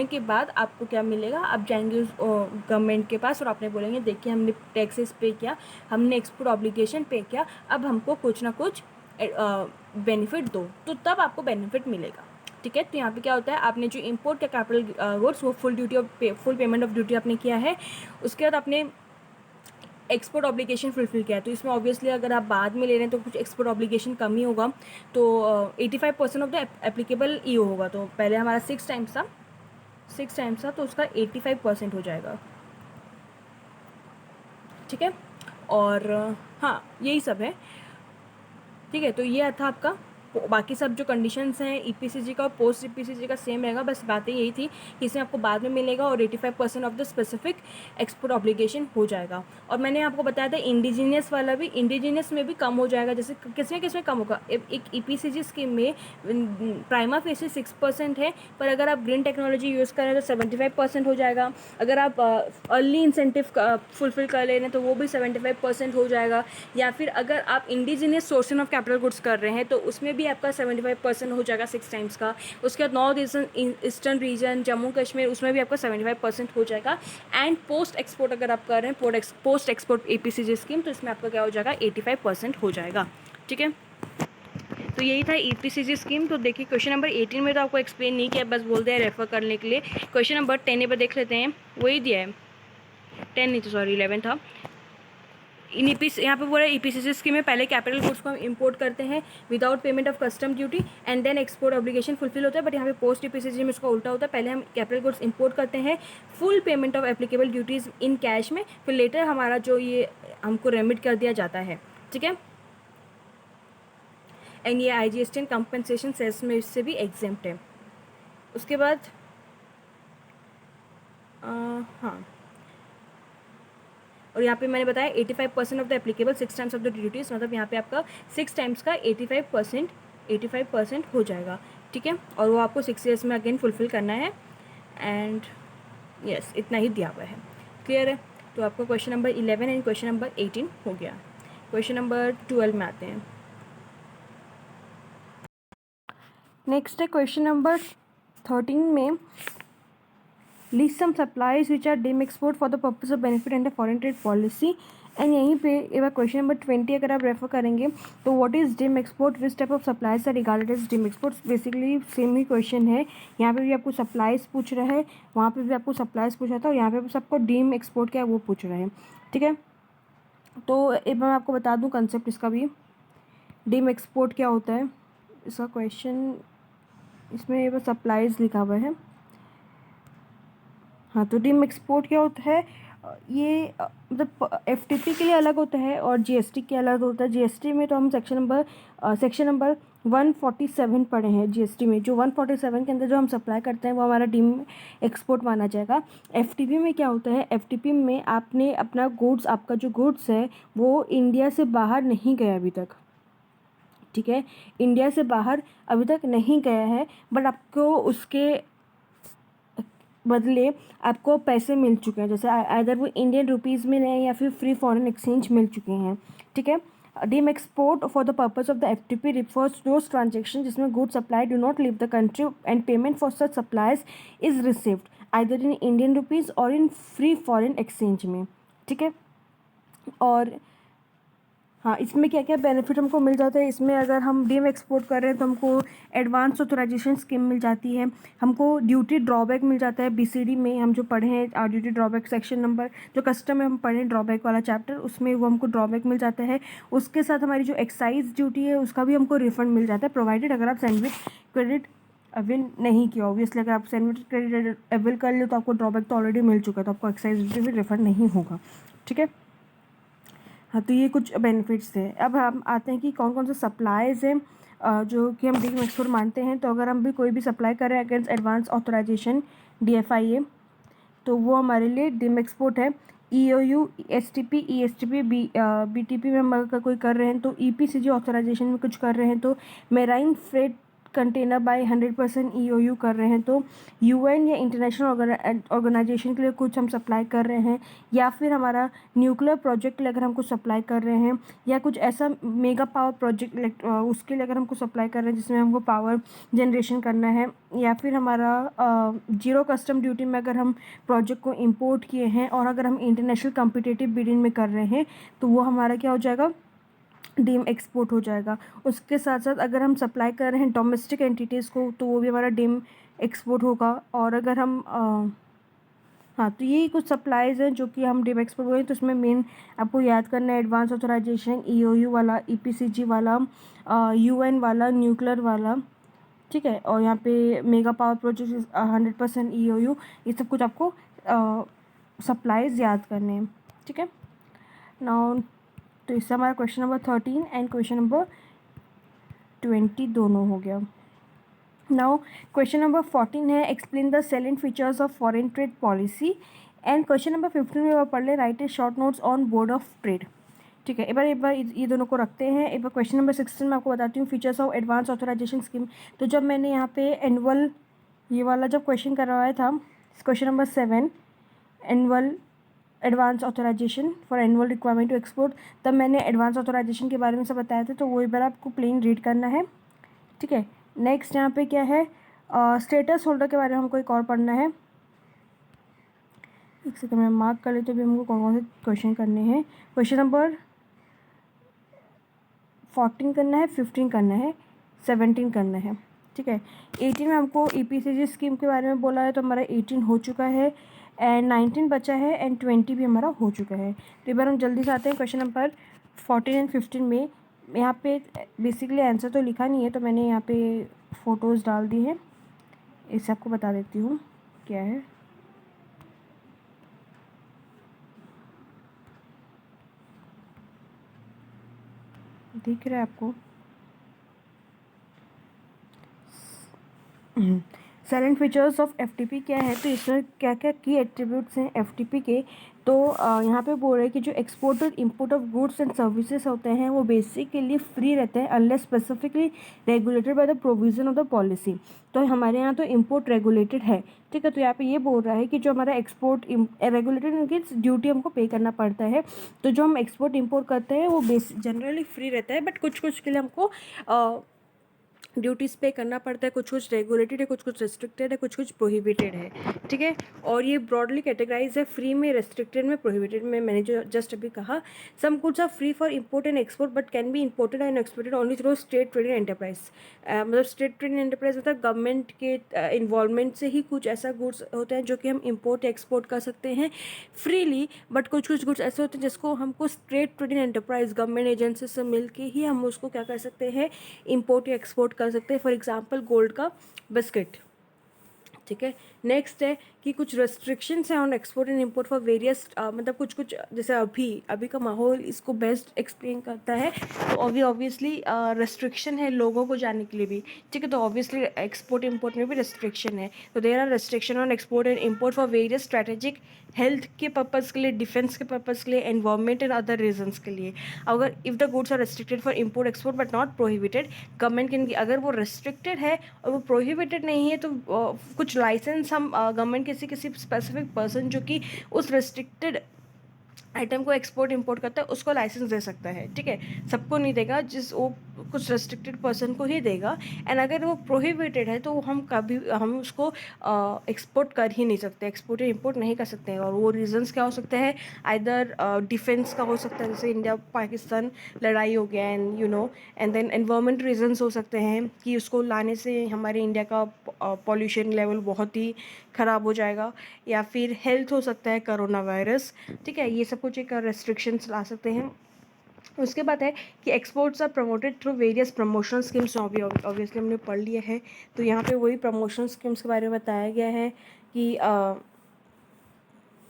के बाद आपको क्या मिलेगा, आप जाएंगे उस गवर्नमेंट के पास और आपने बोलेंगे देखिए हमने टैक्सेस पे किया, हमने एक्सपोर्ट ऑब्लिगेशन पे किया, अब हमको कुछ ना कुछ बेनिफिट दो, तो तब आपको बेनिफिट मिलेगा। ठीक है, तो यहाँ पे क्या होता है, आपने जो इंपोर्ट का कैपिटल गुड्स वो फुल पेमेंट ऑफ ड्यूटी आपने किया है, उसके बाद आपने एक्सपोर्ट ऑब्लिगेशन फुलफिल किया है। तो इसमें ऑब्वियसली अगर आप बाद में ले रहे हैं तो कुछ एक्सपोर्ट ऑब्लिगेशन कम ही होगा, तो 85% ऑफ द एप्लीकेबल ईओ होगा। तो पहले हमारा 6 टाइम्स था तो उसका 85% हो जाएगा। ठीक है, और हाँ यही सब है। ठीक है, तो ये था आपका, बाकी सब जो कंडीशंस हैं ईपीसीजी का और पोस्ट ईपीसीजी का सेम रहेगा, बस बातें यही थी कि इसमें आपको बाद में मिलेगा और 85% of the specific export obligation हो जाएगा। और मैंने आपको बताया था इंडिजीनियस वाला भी, इंडिजीनियस में भी कम हो जाएगा। जैसे किसमें कम होगा, एक ईपीसीजी स्कीम में प्राइमा फेसी 6% है, पर अगर आप ग्रीन टेक्नोलॉजी यूज़ करें तो 75% हो जाएगा। अगर आप अर्ली इंसेंटिव फुलफिल कर ले रहे हैं तो वो भी 75% हो जाएगा। या फिर अगर आप indigenous sourcing of capital goods कर रहे हैं तो उसमें भी आपका 75% हो जाएगा 6 टाइम्स का। उसके बाद north eastern region, Jammu Kashmir, उसमें भी आपका 75% हो जाएगा। एंड पोस्ट एक्सपोर्ट अगर आप कर रहे हैं, पोस्ट एक्सपोर्ट एपीसीजी स्कीम, तो इसमें आपका क्या हो जाएगा, 85% हो जाएगा। ठीक है, तो यही था ईपीसीजी स्कीम। तो देखिए क्वेश्चन नंबर 18 में तो आपको एक्सप्लेन नहीं किया, बस बोल दिया रेफर करने के लिए। क्वेश्चन नंबर 10 पर देख लेते हैं, वही दिया है 10 नहीं तो सॉरी 11 था। यहाँ पे बोला ईपीसीसी स्कीम में पहले कैपिटल गुड्स को हम इंपोर्ट करते हैं without payment of custom duty and then export obligation fulfil होता है। बट यहाँ पे पोस्ट ईपीसीसी में इसका उल्टा होता है, पहले हम कैपिटल गुड्स इंपोर्ट करते हैं full payment of applicable duties in cash में, फिर लेटर हमारा जो ये हमको रेमिट कर दिया जाता है। ठीक है, एंड ये आईजीएसटी एंड कंपनसेशन सेस में इससे भी एग्जेम्प्ट है। उसके बाद हाँ, और यहाँ पे मैंने बताया 85% of the applicable 6 times of the duties, मतलब यहाँ पे आपका 6 टाइम्स का 85% हो जाएगा। ठीक है, और वो आपको 6 ईयर्स में अगेन फुलफिल करना है। एंड यस, इतना ही दिया हुआ है। क्लियर है, तो आपका question number 11 and question number 18 हो गया। क्वेश्चन नंबर 12 में आते हैं। नेक्स्ट है क्वेश्चन नंबर 13 में, list some supplies which are deem export for the purpose of benefit and the foreign trade policy. And यहीं पे एक बार क्वेश्चन नंबर 20 अगर आप रेफर करेंगे तो what is deem export, which type of supplies are regarded as deem exports. Basically same ही question है, यहाँ पे भी आपको सप्लाईज पूछ रहा है, वहाँ पे भी आपको सप्लाईज पूछ रहा था, और यहाँ पे भी सबको डीम एक्सपोर्ट क्या है वो पूछ रहे हैं। ठीक है, तो एक बार मैं आपको बता दूँ कंसेप्ट इसका भी, डीम एक्सपोर्ट क्या होता है। इसका क्वेश्चन इसमें बस सप्लाईज लिखा हुआ है। हाँ, तो डीम एक्सपोर्ट क्या होता है, ये मतलब एफटीपी के लिए अलग होता है और जीएसटी के अलग होता है। जीएसटी में तो हम सेक्शन नंबर 147 पढ़े हैं। जीएसटी में जो 147 के अंदर जो हम सप्लाई करते हैं वो हमारा डीम एक्सपोर्ट माना जाएगा। एफटीपी में क्या होता है, एफटीपी में आपने अपना गुड्स, आपका जो गुड्स है वो इंडिया से बाहर नहीं गया अभी तक। ठीक है, इंडिया से बाहर अभी तक नहीं गया है, बट आपको उसके बदले आपको पैसे मिल चुके हैं, जैसे अगर वो इंडियन रुपीज़ में हैं या फिर फ्री फॉरेन एक्सचेंज मिल चुके हैं। ठीक है, deem export for the purpose of the FTP refers to those transaction जिसमें good supply do not leave the country and payment for such supplies is received either in Indian rupees और in free foreign exchange में। ठीक है, और हाँ, इसमें क्या क्या बेनिफिट हमको मिल जाता है, इसमें अगर हम डीम एक्सपोर्ट कर रहे हैं तो हमको एडवांस ऑथराइजेशन स्कीम मिल जाती है, हमको ड्यूटी ड्रॉबैक मिल जाता है। बीसीडी में हम जो पढ़े हैं ड्यूटी ड्रॉबैक सेक्शन नंबर जो कस्टम में हम पढ़े ड्रॉबैक वाला चैप्टर, उसमें वो हमको ड्रॉबैक मिल जाता है। उसके साथ हमारी जो एक्साइज ड्यूटी है उसका भी हमको रिफंड मिल जाता है, प्रोवाइडेड अगर आप सैंडविच क्रेडिट अवेल नहीं किया। ऑब्वियसली अगर आप सैंडविच क्रेडिट अवेल कर ले तो आपको ड्रॉबैक तो ऑलरेडी मिल चुका है, तो आपको एक्साइज ड्यूटी भी रिफंड नहीं होगा। ठीक है, हाँ, तो ये कुछ बेनिफिट्स हैं। अब हम आते हैं कि कौन कौन से सप्लाईज़ हैं जो कि हम डीम एक्सपोर्ट मानते हैं। तो अगर हम भी कोई भी सप्लाई कर रहे हैं अगेंस्ट एडवांस ऑथराइजेशन DFIA, तो वो हमारे लिए डीम एक्सपोर्ट है। EOU, STP, ESTP, BTP में हम अगर कोई कर रहे हैं, तो EPCG ऑथराइजेशन में कुछ कर रहे हैं, तो marine freight container by 100% EOU कर रहे हैं, तो UN या इंटरनेशनल ऑर्गेनाइजेशन के लिए कुछ हम सप्लाई कर रहे हैं, या फिर हमारा न्यूक्लियर प्रोजेक्ट के लिए अगर हमको सप्लाई कर रहे हैं, या कुछ ऐसा मेगा पावर प्रोजेक्ट उसके लिए अगर हमको सप्लाई कर रहे हैं जिसमें हमको पावर जनरेशन करना है, या फिर हमारा जीरो कस्टम ड्यूटी में अगर हम प्रोजेक्ट को इंपोर्ट किए हैं और अगर हम इंटरनेशनल कॉम्पिटिटिव बिडिंग में कर रहे हैं, तो वो हमारा क्या हो जाएगा, डीम एक्सपोर्ट हो जाएगा। उसके साथ साथ अगर हम सप्लाई कर रहे हैं डोमेस्टिक एंटिटीज़ को, तो वो भी हमारा डीम एक्सपोर्ट होगा। और अगर हम हाँ, तो यही कुछ सप्लाईज़ हैं जो कि हम डीम एक्सपोर्ट हुए हैं। तो उसमें मेन आपको याद करना है एडवांस ऑथराइजेशन, EOU वाला, EPCG वाला, UN वाला, न्यूक्लियर वाला। ठीक है, और यहाँ पे मेगा पावर प्रोजेक्ट 100% EOU, ये सब कुछ आपको सप्लाईज याद करने हैं। ठीक है, नाउ तो इससे हमारा question number 13 and question number 20 दोनों हो गया। नाउ क्वेश्चन नंबर 14 है explain the salient features of foreign trade policy, and question number 15 में पढ़ ले right A short notes on board of trade. ठीक है, एक बार ये दोनों को रखते हैं। एक बार क्वेश्चन नंबर 16 में आपको बताती हूँ features of advance authorisation scheme. तो जब मैंने यहाँ पे एनुअल ये वाला जब क्वेश्चन करवाया था, question number 7 annual advance authorisation for annual requirement to export, तब मैंने एडवांस ऑथराइजेशन के बारे में सब बताया था, तो वो एक बार आपको प्लेन रीड करना है। ठीक है, नेक्स्ट यहाँ पे क्या है, स्टेटस होल्डर के बारे में हमको एक और पढ़ना है। एक सेकंड में मार्क कर लेते भी हमको कौन कौन से क्वेश्चन करने हैं। क्वेश्चन नंबर 14 करना है, 15 करना है, 17 करना है। ठीक है, 18 में हमको EPCG स्कीम के बारे में बोला है, तो हमारा 18 हो चुका है, एंड 19 बचा है, एंड 20 भी हमारा हो चुका है। तो एक बार हम जल्दी से आते हैं क्वेश्चन नंबर 14 एंड 15 में। यहाँ पे बेसिकली आंसर तो लिखा नहीं है, तो मैंने यहाँ पे फ़ोटोज़ डाल दी हैं, इससे आपको बता देती हूँ क्या है। दिख रहा है आपको? साइलेंट फीचर्स ऑफ FTP क्या है, तो इसमें क्या क्या की एट्रीब्यूट्स हैं FTP के। तो यहाँ पे बोल रहे हैं कि जो एक्सपोर्ट और import of goods and services होते हैं वो बेसिकली फ्री रहते हैं unless specifically regulated by the provision of the policy. तो हमारे यहाँ तो इंपोर्ट रेगुलेटेड है। ठीक है, तो यहाँ पे ये बोल रहा है कि जो हमारा एक्सपोर्ट रेगुलेटेड उनकी ड्यूटी हमको पे करना पड़ता है। तो जो हम एक्सपोर्ट इंपोर्ट करते हैं वो जनरली फ्री रहता है, बट कुछ कुछ के लिए हमको ड्यूटीज़ पे करना पड़ता है। कुछ कुछ रेगुलेटेड है, कुछ कुछ रिस्ट्रिक्टेड है, कुछ कुछ प्रोहिबिटेड है। ठीक है, और ये ब्रॉडली कैटेगराइज है फ्री में, रेस्ट्रिक्टेड में, प्रोहिबिटेड में। मैंने जो जस्ट अभी कहा, some goods are free for import and export but can be imported and exported only through state trade enterprise. मतलब स्टेट ट्रेड एंटरप्राइज मतलब गवर्नमेंट के इन्वॉल्वमेंट से ही कुछ ऐसा गुड्स होते हैं जो कि हम इंपोर्ट या एक्सपोर्ट कर सकते हैं फ्रीली, बट कुछ कुछ गुड्स ऐसे होते हैं जिसको हमको state trade enterprise government agency से मिल के ही हम उसको क्या कर सकते हैं, इंपोर्ट या एक्सपोर्ट कर सकते हैं। फॉर एग्जांपल गोल्ड का बिस्किट। ठीक है, नेक्स्ट है कि कुछ रेस्ट्रिक्शंस हैं on export and import for various, मतलब कुछ कुछ जैसे अभी का माहौल इसको बेस्ट एक्सप्लेन करता है। तो ऑब्वियसली रेस्ट्रिक्शन है लोगों को जाने के लिए भी। ठीक है, तो ऑब्वियसली एक्सपोर्ट इंपोर्ट में भी रेस्ट्रिक्शन है। तो there are restriction on export and import for various strategic, health के पर्पज़ के लिए, डिफेंस के पर्पज़ के लिए, एनवायरमेंट एंड अदर रीजन्स के लिए। अगर if the goods are restricted for import export but not prohibited, government can, अगर वो रेस्ट्रिक्टेड है और वो प्रोहिबिटेड नहीं है, तो कुछ लाइसेंस हम गवर्नमेंट किसी स्पेसिफिक पर्सन जो कि उस रेस्ट्रिक्टेड आइटम को एक्सपोर्ट इंपोर्ट करता है उसको लाइसेंस दे सकता है, ठीक है। सबको नहीं देगा, जिस वो कुछ रेस्ट्रिक्टेड पर्सन को ही देगा। एंड अगर वो प्रोहिबिटेड है तो हम उसको एक्सपोर्ट कर ही नहीं सकते, एक्सपोर्ट या इंपोर्ट नहीं कर सकते हैं। और वो रीजंस क्या हो सकते हैं, आइदर डिफेंस का हो सकता है, जैसे इंडिया पाकिस्तान लड़ाई हो गया, एंड देन एनवायरमेंट रीजंस हो सकते हैं कि उसको लाने से हमारे इंडिया का पॉल्यूशन लेवल बहुत ही ख़राब हो जाएगा, या फिर हेल्थ हो सकता है, कोरोना वायरस, ठीक है। ये सब कुछ एक रेस्ट्रिक्शंस ला सकते हैं। उसके बाद है कि exports are promoted through various promotional schemes, obviously हमने पढ़ लिया है। तो यहाँ पे वही प्रमोशनल स्कीम्स के बारे में बताया गया है कि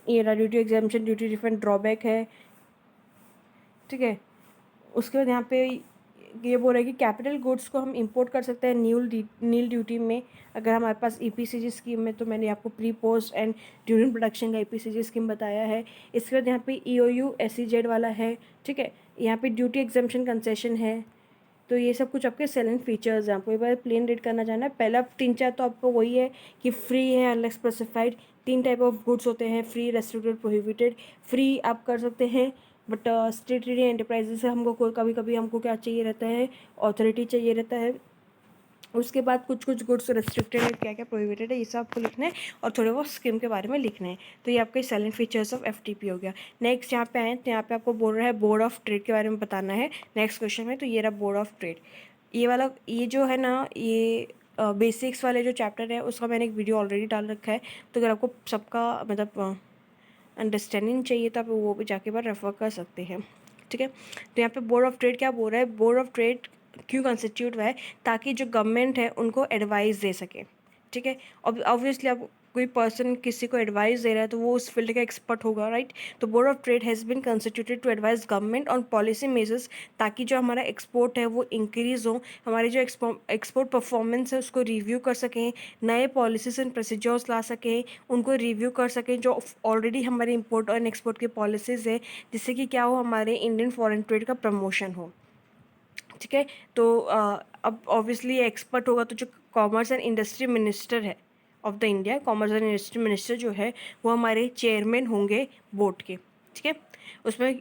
ये duty exemption, duty refund, drawback है, ठीक है। उसके बाद यहाँ पे ये बोल रहा है कि कैपिटल गुड्स को हम इंपोर्ट कर सकते हैं नील ड्यूटी में, अगर हमारे पास ईपीसीजी स्कीम में। तो मैंने आपको pre post and during production का ईपीसीजी स्कीम बताया है। इसके बाद यहाँ पे ईओयू एसईजेड वाला है, ठीक है। यहाँ पे ड्यूटी एग्जाम्पशन कंसेशन है। तो ये सब कुछ आपके सेलेंट फीचर्स हैं। आपको एक बार प्लेन रीड करना चाहना है, पहला 3-4 तो आपको वही है कि फ्री है, unless specified. 3 type of goods होते हैं, फ्री, रेस्ट्रिक्टेड, प्रोहिबिटेड। फ्री आप कर सकते हैं, बट स्टेट एंटरप्राइजेस से हमको कभी कभी हमको क्या चाहिए रहता है, ऑथोरिटी चाहिए रहता है। उसके बाद कुछ कुछ गुड्स रेस्ट्रिक्टेड है, क्या क्या प्रोहिबिटेड है, ये सब आपको लिखना है, और थोड़े बहुत स्कीम के बारे में लिखना है। तो ये आपके साइलेंट फीचर्स ऑफ एफटीपी हो गया। नेक्स्ट यहाँ पे आए तो यहाँ पे आपको बोल रहा है बोर्ड ऑफ ट्रेड के बारे में बताना है नेक्स्ट क्वेश्चन में। तो ये रहा बोर्ड ऑफ ट्रेड। ये वाला, ये जो है ना, ये बेसिक्स वाले जो चैप्टर है उसका मैंने एक वीडियो ऑलरेडी डाल रखा है। तो अगर आपको सबका मतलब अंडरस्टैंडिंग चाहिए तो आप वो भी जाके बार रेफर कर सकते हैं, ठीक है। तो यहाँ पे बोर्ड ऑफ ट्रेड क्या बोल रहा है, बोर्ड ऑफ ट्रेड क्यों कंस्टिट्यूट हुआ है, ताकि जो गवर्नमेंट है उनको एडवाइस दे सके, ठीक है। ऑब्वियसली आप कोई पर्सन किसी को एडवाइस दे रहा है तो वो उस फील्ड का एक्सपर्ट होगा, राइट। तो board of trade has been constituted to advice government on policy measures, ताकि जो हमारा एक्सपोर्ट है वो इंक्रीज़ हो, हमारे जो एक्सपोर्ट परफॉर्मेंस है उसको रिव्यू कर सकें, नए पॉलिसीज एंड प्रोसीजर्स ला सकें, उनको रिव्यू कर सकें जो ऑलरेडी हमारे इम्पोर्ट और एक्सपोर्ट की पॉलिसीज़ है, जिससे कि क्या हो, हमारे इंडियन फॉरेन ट्रेड का प्रमोशन हो, ठीक है। तो अब ऑब्वियसली एक्सपर्ट होगा तो जो कॉमर्स एंड इंडस्ट्री मिनिस्टर है of the India, commerce and industry minister जो है वो हमारे चेयरमैन होंगे बोर्ड के, ठीक है। उसमें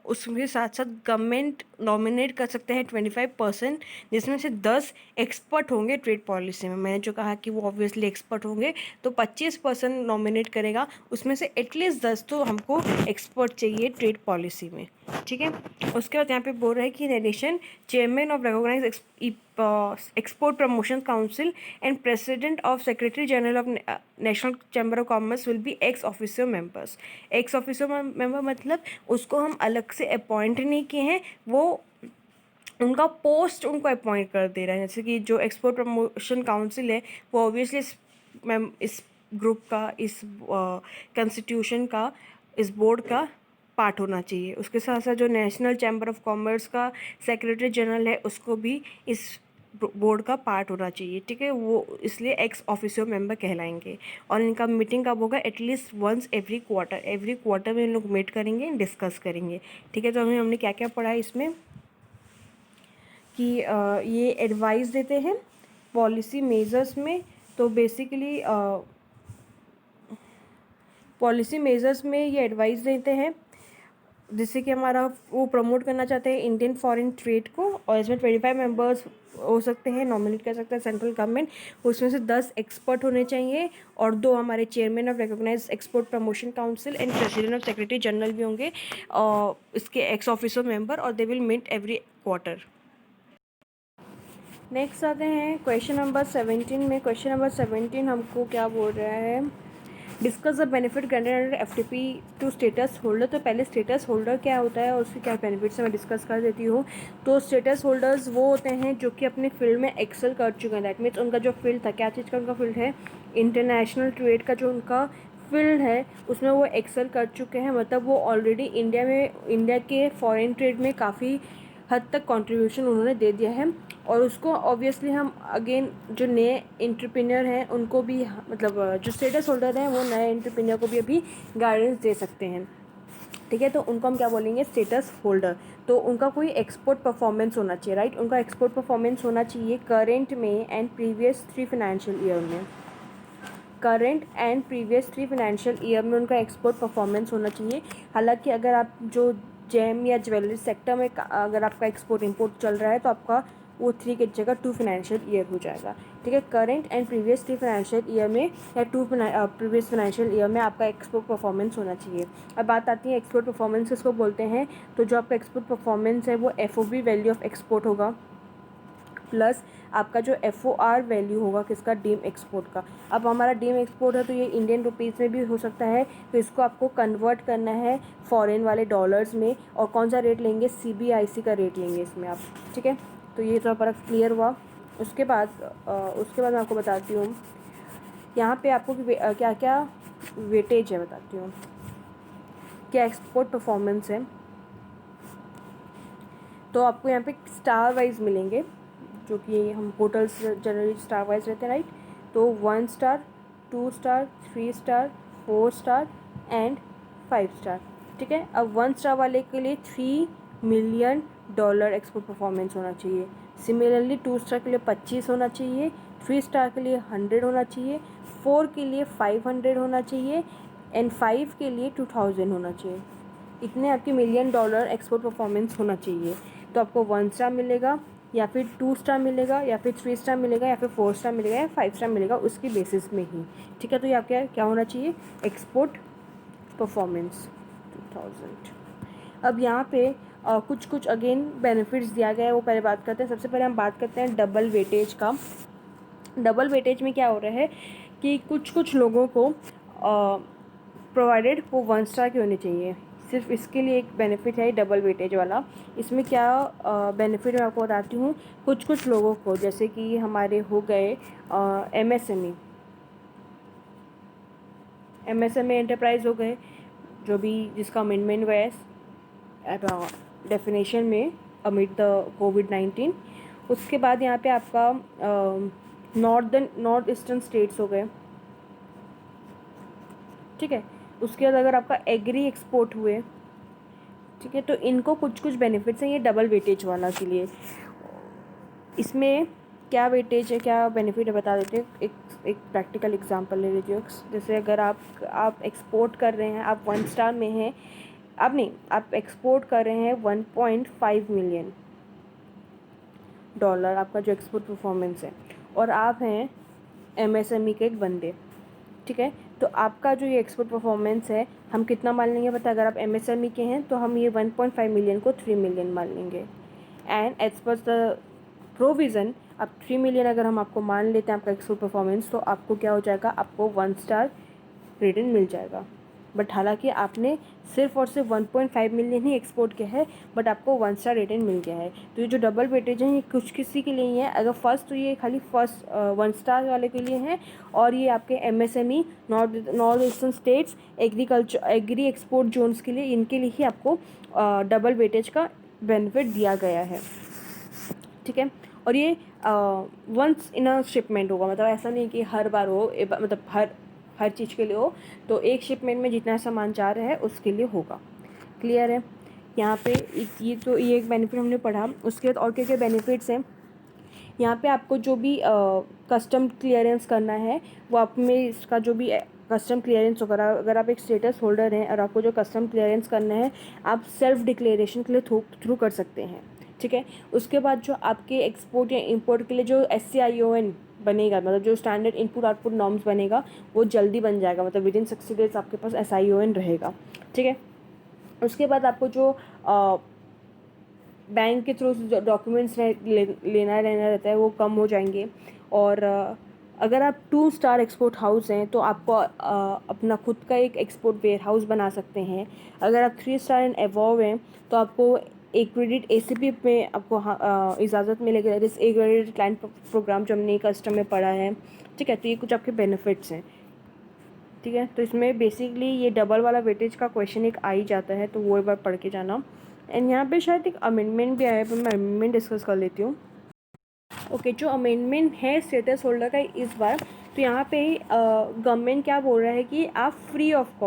उसके साथ साथ गवर्नमेंट नॉमिनेट कर सकते हैं 25%, जिसमें से 10 एक्सपर्ट होंगे ट्रेड पॉलिसी में। मैंने जो कहा कि वो ऑब्वियसली एक्सपर्ट होंगे, तो 25% नॉमिनेट करेगा, उसमें से एटलीस्ट 10 तो हमको एक्सपर्ट चाहिए ट्रेड पॉलिसी में, ठीक है। उसके बाद यहाँ पे बोल रहा है कि in addition chairman of recognise export promotion council and president of secretary general of national chamber of commerce will be ex officio members. Ex officio member मतलब उसको हम अलग से अपॉइंट नहीं किए हैं, वो उनका पोस्ट उनको अपॉइंट कर दे रहा है। जैसे कि जो एक्सपोर्ट प्रमोशन काउंसिल है वो ऑब्वियसली इस ग्रुप का, इस कॉन्स्टिट्यूशन का, इस बोर्ड का पार्ट होना चाहिए। उसके साथ साथ जो नेशनल चैम्बर ऑफ कॉमर्स का सेक्रेटरी जनरल है उसको भी इस बोर्ड का पार्ट होना चाहिए, ठीक है। वो इसलिए एक्स ऑफिसियो मेंबर कहलाएंगे। और इनका मीटिंग कब होगा, एटलीस्ट वंस एवरी क्वार्टर में इन लोग मीट करेंगे, डिस्कस करेंगे, ठीक है। तो हमने क्या क्या पढ़ा है इसमें कि ये एडवाइस देते हैं पॉलिसी मेजर्स में। तो बेसिकली पॉलिसी मेजर्स में ये एडवाइस देते हैं, जिससे कि हमारा वो प्रमोट करना चाहते हैं इंडियन फॉरेन ट्रेड को। और इसमें 25 मेंबर्स हो सकते हैं, नॉमिनेट कर सकते हैं सेंट्रल गवर्नमेंट। उसमें से 10 एक्सपर्ट होने चाहिए, और 2 हमारे chairman of recognise export promotion council and president of secretary general भी होंगे, और इसके एक्स ऑफिसर मेंबर, और they will meet every quarter. Next आते हैं क्वेश्चन नंबर 17 में। क्वेश्चन नंबर 17 हमको क्या बोल रहा है, discuss the benefit granted under FTP to status holder. तो पहले स्टेटस होल्डर क्या होता है और उसके क्या बेनिफिट्स मैं डिस्कस कर देती हूँ। तो स्टेटस होल्डर्स वो होते हैं जो कि अपने फील्ड में एक्सेल कर चुके हैं। दैट मीन्स उनका जो फील्ड था, क्या चीज़ का उनका फील्ड है, इंटरनेशनल ट्रेड का जो उनका फील्ड है उसमें वो एक्सेल कर चुके हैं। मतलब वो ऑलरेडी इंडिया के फॉरेन ट्रेड में काफ़ी हद तक कंट्रीब्यूशन उन्होंने दे दिया है। और उसको ऑब्वियसली हम अगेन जो नए एंटरप्रेन्योर हैं उनको भी, मतलब जो स्टेटस होल्डर हैं वो नए एंटरप्रेन्योर को भी अभी गाइडेंस दे सकते हैं, ठीक है। तो उनको हम क्या बोलेंगे, स्टेटस होल्डर। तो उनका कोई एक्सपोर्ट परफॉर्मेंस होना चाहिए, राइट। उनका एक्सपोर्ट परफॉर्मेंस होना चाहिए करेंट में एंड प्रीवियस 3 फाइनेंशियल ईयर में। Current and previous 3 financial year में उनका एक्सपोर्ट परफॉर्मेंस होना चाहिए। हालांकि अगर आप जो जेम या ज्वेलरी सेक्टर में अगर आपका एक्सपोर्ट इंपोर्ट चल रहा है तो आपका वो 3 की जगह 2 फाइनेंशियल ईयर हो जाएगा। ठीक है, current and previous 3 financial year में या 2 प्रीवियस फाइनेंशियल ईयर में आपका एक्सपोर्ट परफॉर्मेंस होना चाहिए। अब बात आती है एक्सपोर्ट परफॉर्मेंस किसको बोलते हैं। तो जो आपका एक्सपोर्ट परफॉर्मेंस है वो FOB वैल्यू ऑफ एक्सपोर्ट होगा प्लस आपका जो FOR वैल्यू होगा किसका, डीम एक्सपोर्ट का। अब हमारा डीम एक्सपोर्ट है तो ये इंडियन रुपीज़ में भी हो सकता है, तो इसको आपको कन्वर्ट करना है फॉरेन वाले डॉलर्स में, और कौन सा रेट लेंगे, CBIC का रेट लेंगे इसमें आप। ठीक है, तो ये तो फर्क क्लियर हुआ। उसके बाद मैं आपको बताती हूँ यहाँ पे आपको क्या क्या वेटेज है, बताती हूँ क्या एक्सपोर्ट परफॉर्मेंस है। तो आपको यहाँ पे स्टार वाइज मिलेंगे, जो कि हम होटल्स जनरली स्टार वाइज रहते हैं, राइट। तो 1 star, 2 star, 3 star, 4 star and 5 star. ठीक है, अब 1 स्टार वाले के लिए $3 मिलियन एक्सपोर्ट परफॉर्मेंस होना चाहिए। सिमिलरली 2 स्टार के लिए 25 होना चाहिए, 3 स्टार के लिए 100 होना चाहिए, 4 के लिए 500 होना चाहिए एंड 5 के लिए 2000 होना चाहिए। इतने आपके $1 मिलियन एक्सपोर्ट परफॉर्मेंस होना चाहिए। तो आपको 1 स्टार मिलेगा या फिर 2 स्टार मिलेगा या फिर 3 स्टार मिलेगा या फिर 4 स्टार मिलेगा या 5 स्टार मिलेगा, उसकी बेसिस में ही। ठीक है, तो ये आपका क्या होना चाहिए, एक्सपोर्ट परफॉर्मेंस 2000। अब यहाँ पे कुछ अगेन बेनिफिट्स दिया गया है, वो पहले बात करते हैं। सबसे पहले हम बात करते हैं डबल वेटेज का। डबल वेटेज में क्या हो रहा है कि कुछ लोगों को प्रोवाइडेड वो 1 स्टार के होने चाहिए, सिर्फ इसके लिए एक बेनिफिट है डबल वेटेज वाला। इसमें क्या बेनिफिट मैं आपको बताती हूँ। कुछ लोगों को, जैसे कि हमारे हो गए MSME एंटरप्राइज हो गए, जो भी जिसका अमेंडमेंट हुआ है डेफिनेशन में अमिड द कोविड-19। उसके बाद यहाँ पे आपका नॉर्थ ईस्टर्न स्टेट्स हो गए। ठीक है, उसके बाद अगर आपका एग्री एक्सपोर्ट हुए, ठीक है, तो इनको कुछ बेनिफिट्स हैं ये डबल वेटेज वाला के लिए। इसमें क्या वेटेज है, क्या बेनिफिट है, बता देते हैं। एक प्रैक्टिकल एग्जांपल ले लीजिए। जैसे अगर आप एक्सपोर्ट कर रहे हैं, आप 1 स्टार में हैं, आप एक्सपोर्ट कर रहे हैं $1.5 मिलियन आपका जो एक्सपोर्ट परफॉर्मेंस है, और आप हैं MSME के एक बंदे। ठीक है, तो आपका जो ये एक्सपोर्ट परफॉर्मेंस है हम कितना मान लेंगे पता है। अगर आप MSME के हैं तो हम ये 1.5 मिलियन को 3 मिलियन मान लेंगे। And as per the provision, अब 3 मिलियन अगर हम आपको मान लेते हैं आपका एक्सपोर्ट परफॉर्मेंस, तो आपको क्या हो जाएगा, आपको 1 स्टार रेटिंग मिल जाएगा। बट हालांकि आपने सिर्फ और सिर्फ 1.5 मिलियन ही एक्सपोर्ट किया है, बट आपको 1 स्टार रेटिंग मिल गया है। तो ये जो डबल वेटेज है ये कुछ किसी के लिए ही है। अगर फर्स्ट तो ये खाली फर्स्ट 1 स्टार वाले के लिए हैं, और ये आपके MSME north eastern states agri export zones के लिए, इनके लिए ही आपको डबल वेटेज का बेनिफिट दिया गया है। ठीक है, और ये वंस इन अ शिपमेंट होगा, मतलब ऐसा नहीं कि हर बार हो, मतलब हर चीज़ के लिए हो। तो एक शिपमेंट में जितना सामान जा रहा है उसके लिए होगा। क्लियर है यहाँ पे। ये एक बेनिफिट हमने पढ़ा। उसके बाद और क्या क्या बेनिफिट्स हैं यहाँ पे। आपको जो भी कस्टम क्लियरेंस करना है, वो आप में इसका जो भी कस्टम क्लियरेंस होगा, अगर आप एक स्टेटस होल्डर हैं और आपको जो कस्टम क्लियरेंस करना है, आप सेल्फ डिक्लेरेशन के लिए थ्रू कर सकते हैं। ठीक है, उसके बाद जो आपके एक्सपोर्ट या इंपोर्ट के लिए जो SCION बनेगा, मतलब जो स्टैंडर्ड इनपुट आउटपुट नॉर्म्स बनेगा, वो जल्दी बन जाएगा, मतलब विदिन 60 डेज आपके पास SION रहेगा। ठीक है, उसके बाद आपको जो बैंक के थ्रू डॉक्यूमेंट्स लेना रहता है वो कम हो जाएंगे। और अगर आप 2 स्टार एक्सपोर्ट हाउस हैं तो आपको अपना खुद का एक एक्सपोर्ट वेयर हाउस बना सकते हैं। अगर आप 3 स्टार एंड अबव हैं तो आपको एक क्रेडिट ACP में आपको इजाज़त मिलेगी, जैसे एक क्रेडिट क्लाइंट प्रोग्राम जो हमने कस्टम में पढ़ा है। ठीक है, तो ये कुछ आपके बेनिफिट्स हैं। ठीक है, तो इसमें बेसिकली ये डबल वाला वेटेज का क्वेश्चन एक आ ही जाता है, तो वो एक बार पढ़ के जाना। एंड यहाँ पे शायद एक अमेंडमेंट भी आया है, पर मैं अमेंडमेंट डिस्कस कर लेती हूँ। ओके, जो अमेंडमेंट है स्टेटस होल्डर का इस बार, तो यहाँ पे गवर्नमेंट क्या बोल रहा है कि आप फ्री ऑफ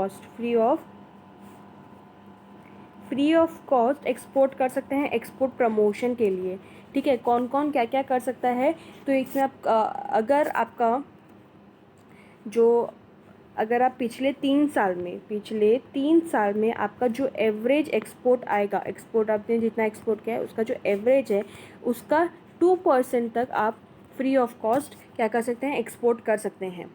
कॉस्ट एक्सपोर्ट कर सकते हैं एक्सपोर्ट प्रमोशन के लिए। ठीक है, कौन कौन क्या क्या कर सकता है। तो इसमें आप अगर आपका जो अगर आप पिछले 3 साल में आपका जो एवरेज एक्सपोर्ट आएगा, एक्सपोर्ट आपने जितना एक्सपोर्ट किया है उसका जो एवरेज है उसका 2% तक आप फ्री ऑफ कॉस्ट क्या कर सकते हैं, एक्सपोर्ट कर सकते हैं।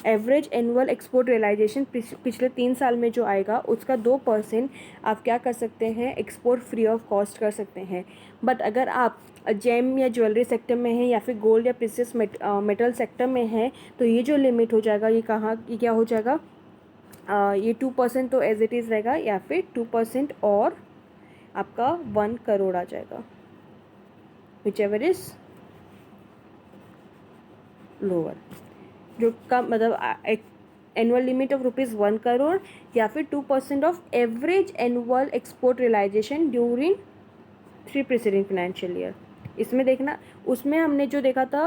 एवरेज एनुअल एक्सपोर्ट रियलाइजेशन पिछले 3 साल में जो आएगा उसका 2% आप क्या कर सकते हैं, एक्सपोर्ट फ्री ऑफ कॉस्ट कर सकते हैं। बट अगर आप जेम या ज्वेलरी सेक्टर में हैं या फिर गोल्ड या प्रीशियस मेटल सेक्टर में हैं तो ये जो लिमिट हो जाएगा ये क्या हो जाएगा, ये 2% तो एज इट इज़ रहेगा या फिर 2% और आपका 1 करोड़ आ जाएगा, विच एवर इज लोअर, जो का मतलब एनुअल लिमिट ऑफ ₹1 करोड़ या फिर 2% of average annual export realisation during 3 preceding financial year. इसमें देखना, उसमें हमने जो देखा था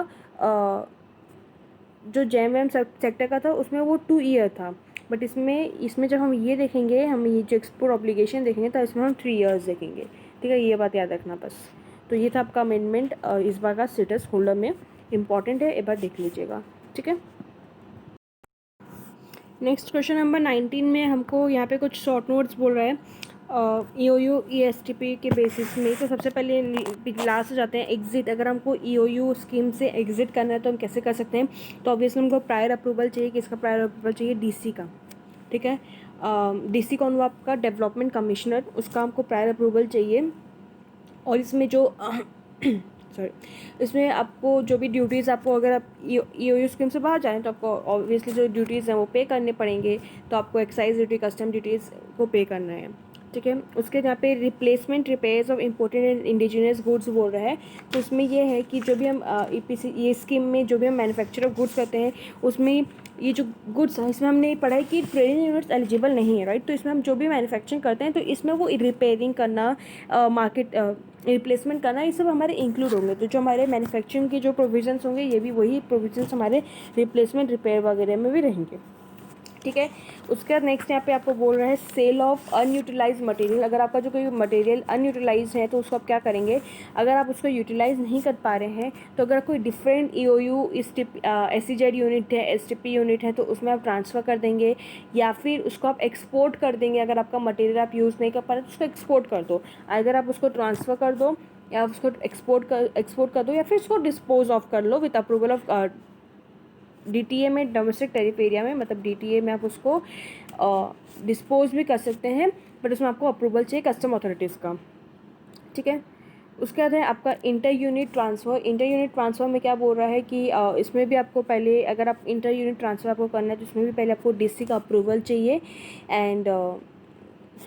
जो जेम सेक्टर का था उसमें वो 2 ईयर था, बट इसमें जब हम ये देखेंगे, हम ये जो एक्सपोर्ट ऑब्लिगेशन देखेंगे तो इसमें हम 3 ईयर्स देखेंगे। ठीक है, ये बात याद रखना बस। तो ये था आपका अमेंडमेंट इस बार का स्टेटस होल्डर में, इम्पॉर्टेंट है, एक बार देख लीजिएगा। ठीक है, नेक्स्ट क्वेश्चन नंबर 19 में हमको यहाँ पे कुछ शॉर्ट नोट्स बोल रहा है EOU ESTP के बेसिस में। तो सबसे पहले लास्ट जाते हैं एग्जिट। अगर हमको EOU स्कीम से एग्जिट करना है तो हम कैसे कर सकते हैं, तो ऑब्वियसली हमको प्रायर अप्रूवल चाहिए। किसका प्रायर अप्रूवल चाहिए, DC का। ठीक है, DC कौन हुआ आपका, डेवलपमेंट कमिश्नर, उसका हमको प्रायर अप्रूवल चाहिए। और इसमें जो सॉरी, इसमें आपको जो भी ड्यूटीज़ आपको, अगर आप EOU स्कीम से बाहर जाएँ तो आपको ऑब्वियसली जो ड्यूटीज़ हैं वो पे करने पड़ेंगे। तो आपको एक्साइज ड्यूटी, कस्टम ड्यूटीज़ को पे करना है। ठीक है, उसके यहाँ पे replacement repairs of imported and indigenous goods बोल रहा है। तो उसमें ये है कि जो भी हम EPC ये स्कीम में जो भी हम मैन्युफैक्चर ऑफ गुड्स करते हैं उसमें ये जो गुड्स है इसमें हमने पढ़ा है कि ट्रेडिंग यूनिट्स एलिजिबल नहीं है, राइट। तो इसमें हम जो भी मैन्युफैक्चरिंग करते हैं तो इसमें वो रिपेयरिंग करना, मार्केट रिप्लेसमेंट करना, ये सब हमारे इंक्लूड होंगे। तो जो हमारे मैन्युफैक्चरिंग के जो प्रोविजंस होंगे ये भी वही प्रोविजंस हमारे रिप्लेसमेंट रिपेयर वगैरह में भी रहेंगे। ठीक है, उसके बाद नेक्स्ट यहाँ पे आपको बोल रहा है सेल ऑफ अनयूटिलाइज मटेरियल। अगर आपका जो कोई मटेरियल अनयूटिलाइज है तो उसको आप क्या करेंगे, अगर आप उसको यूटिलाइज नहीं कर पा रहे हैं तो अगर कोई डिफरेंट EOU SEZ यूनिट है, STP यूनिट है तो उसमें आप ट्रांसफ़र कर देंगे या फिर उसको आप एक्सपोर्ट कर देंगे। अगर आपका मटेरियल आप यूज़ नहीं कर पा रहे तो उसको एक्सपोर्ट कर दो। अगर आप उसको ट्रांसफ़र कर दो या उसको एक्सपोर्ट कर दो या फिर उसको डिस्पोज ऑफ कर लो विद अप्रूवल ऑफ DTA में, डोमेस्टिक टैरिफ एरिया में, मतलब DTA में आप उसको डिस्पोज भी कर सकते हैं, बट उसमें आपको अप्रूवल चाहिए कस्टम अथॉरिटीज़ का। ठीक है, उसके बाद है आपका inter unit transfer. Inter unit transfer में क्या बोल रहा है कि इसमें भी आपको पहले, अगर आप इंटर यूनिट ट्रांसफ़र आपको करना है तो इसमें भी पहले आपको DC का अप्रूवल चाहिए। एंड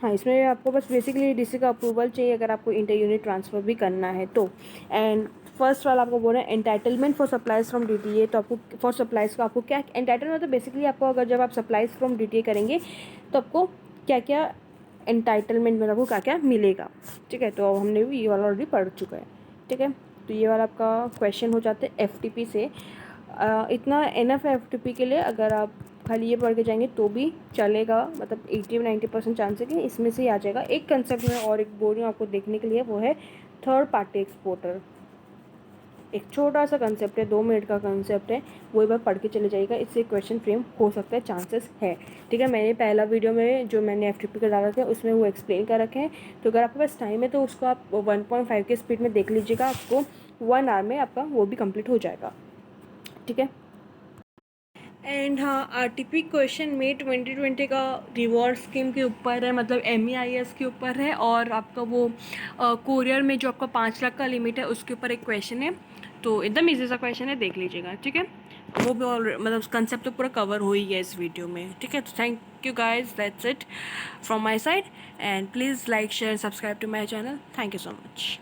हाँ, इसमें आपको बस बेसिकली DC का अप्रूवल चाहिए अगर आपको इंटर यूनिट ट्रांसफ़र भी करना है तो। एंड फर्स्ट वाला आपको बोल रहे हैं entitlement for supplies from DTA। तो आपको फॉर सप्लाइज का आपको क्या एंटाइटलमेंट, तो बेसिकली आपको अगर जब आप सप्लाइज फ्रॉम DTA करेंगे तो आपको क्या क्या एंटाइटलमेंट में आपको क्या क्या मिलेगा। ठीक है, तो हमने भी ये वाला ऑलरेडी पढ़ चुका है। ठीक है, तो ये वाला आपका क्वेश्चन हो जाते हैं FTP से। इतना एनफ है FTP के लिए। अगर आप खाली ये पढ़ के जाएंगे तो भी चलेगा, मतलब 80-90% चांस है कि इसमें से ही आ जाएगा। एक कंसेप्ट में और एक बोल रही हूँ आपको देखने के लिए, वो है थर्ड पार्टी एक्सपोर्टर। एक छोटा सा कंसेप्ट है, 2 मिनट का कंसेप्ट है, वो एक बार पढ़ के चले जाइएगा, इससे क्वेश्चन फ्रेम हो सकता है, चांसेस है। ठीक है, मैंने पहला वीडियो में जो मैंने FTP का डाला था उसमें वो एक्सप्लेन कर रखे हैं। तो अगर आपके पास टाइम है तो उसको आप 1.5 के स्पीड में देख लीजिएगा, आपको 1 आवर में आपका वो भी कंप्लीट हो जाएगा। ठीक है, एंड हाँ, RTP क्वेश्चन में 2020 का रिवॉर्ड स्कीम के ऊपर है, मतलब MEIS के ऊपर है। और आपका वो कोरियर में जो आपका 5 लाख का लिमिट है उसके ऊपर एक क्वेश्चन है। तो एकदम ईजी सा क्वेश्चन है, देख लीजिएगा। ठीक है, वो भी मतलब कंसेप्ट तो पूरा कवर हो ही गया इस वीडियो में। ठीक है, तो thank you guys, that's it from my side, and please like share subscribe to my channel. Thank you so much.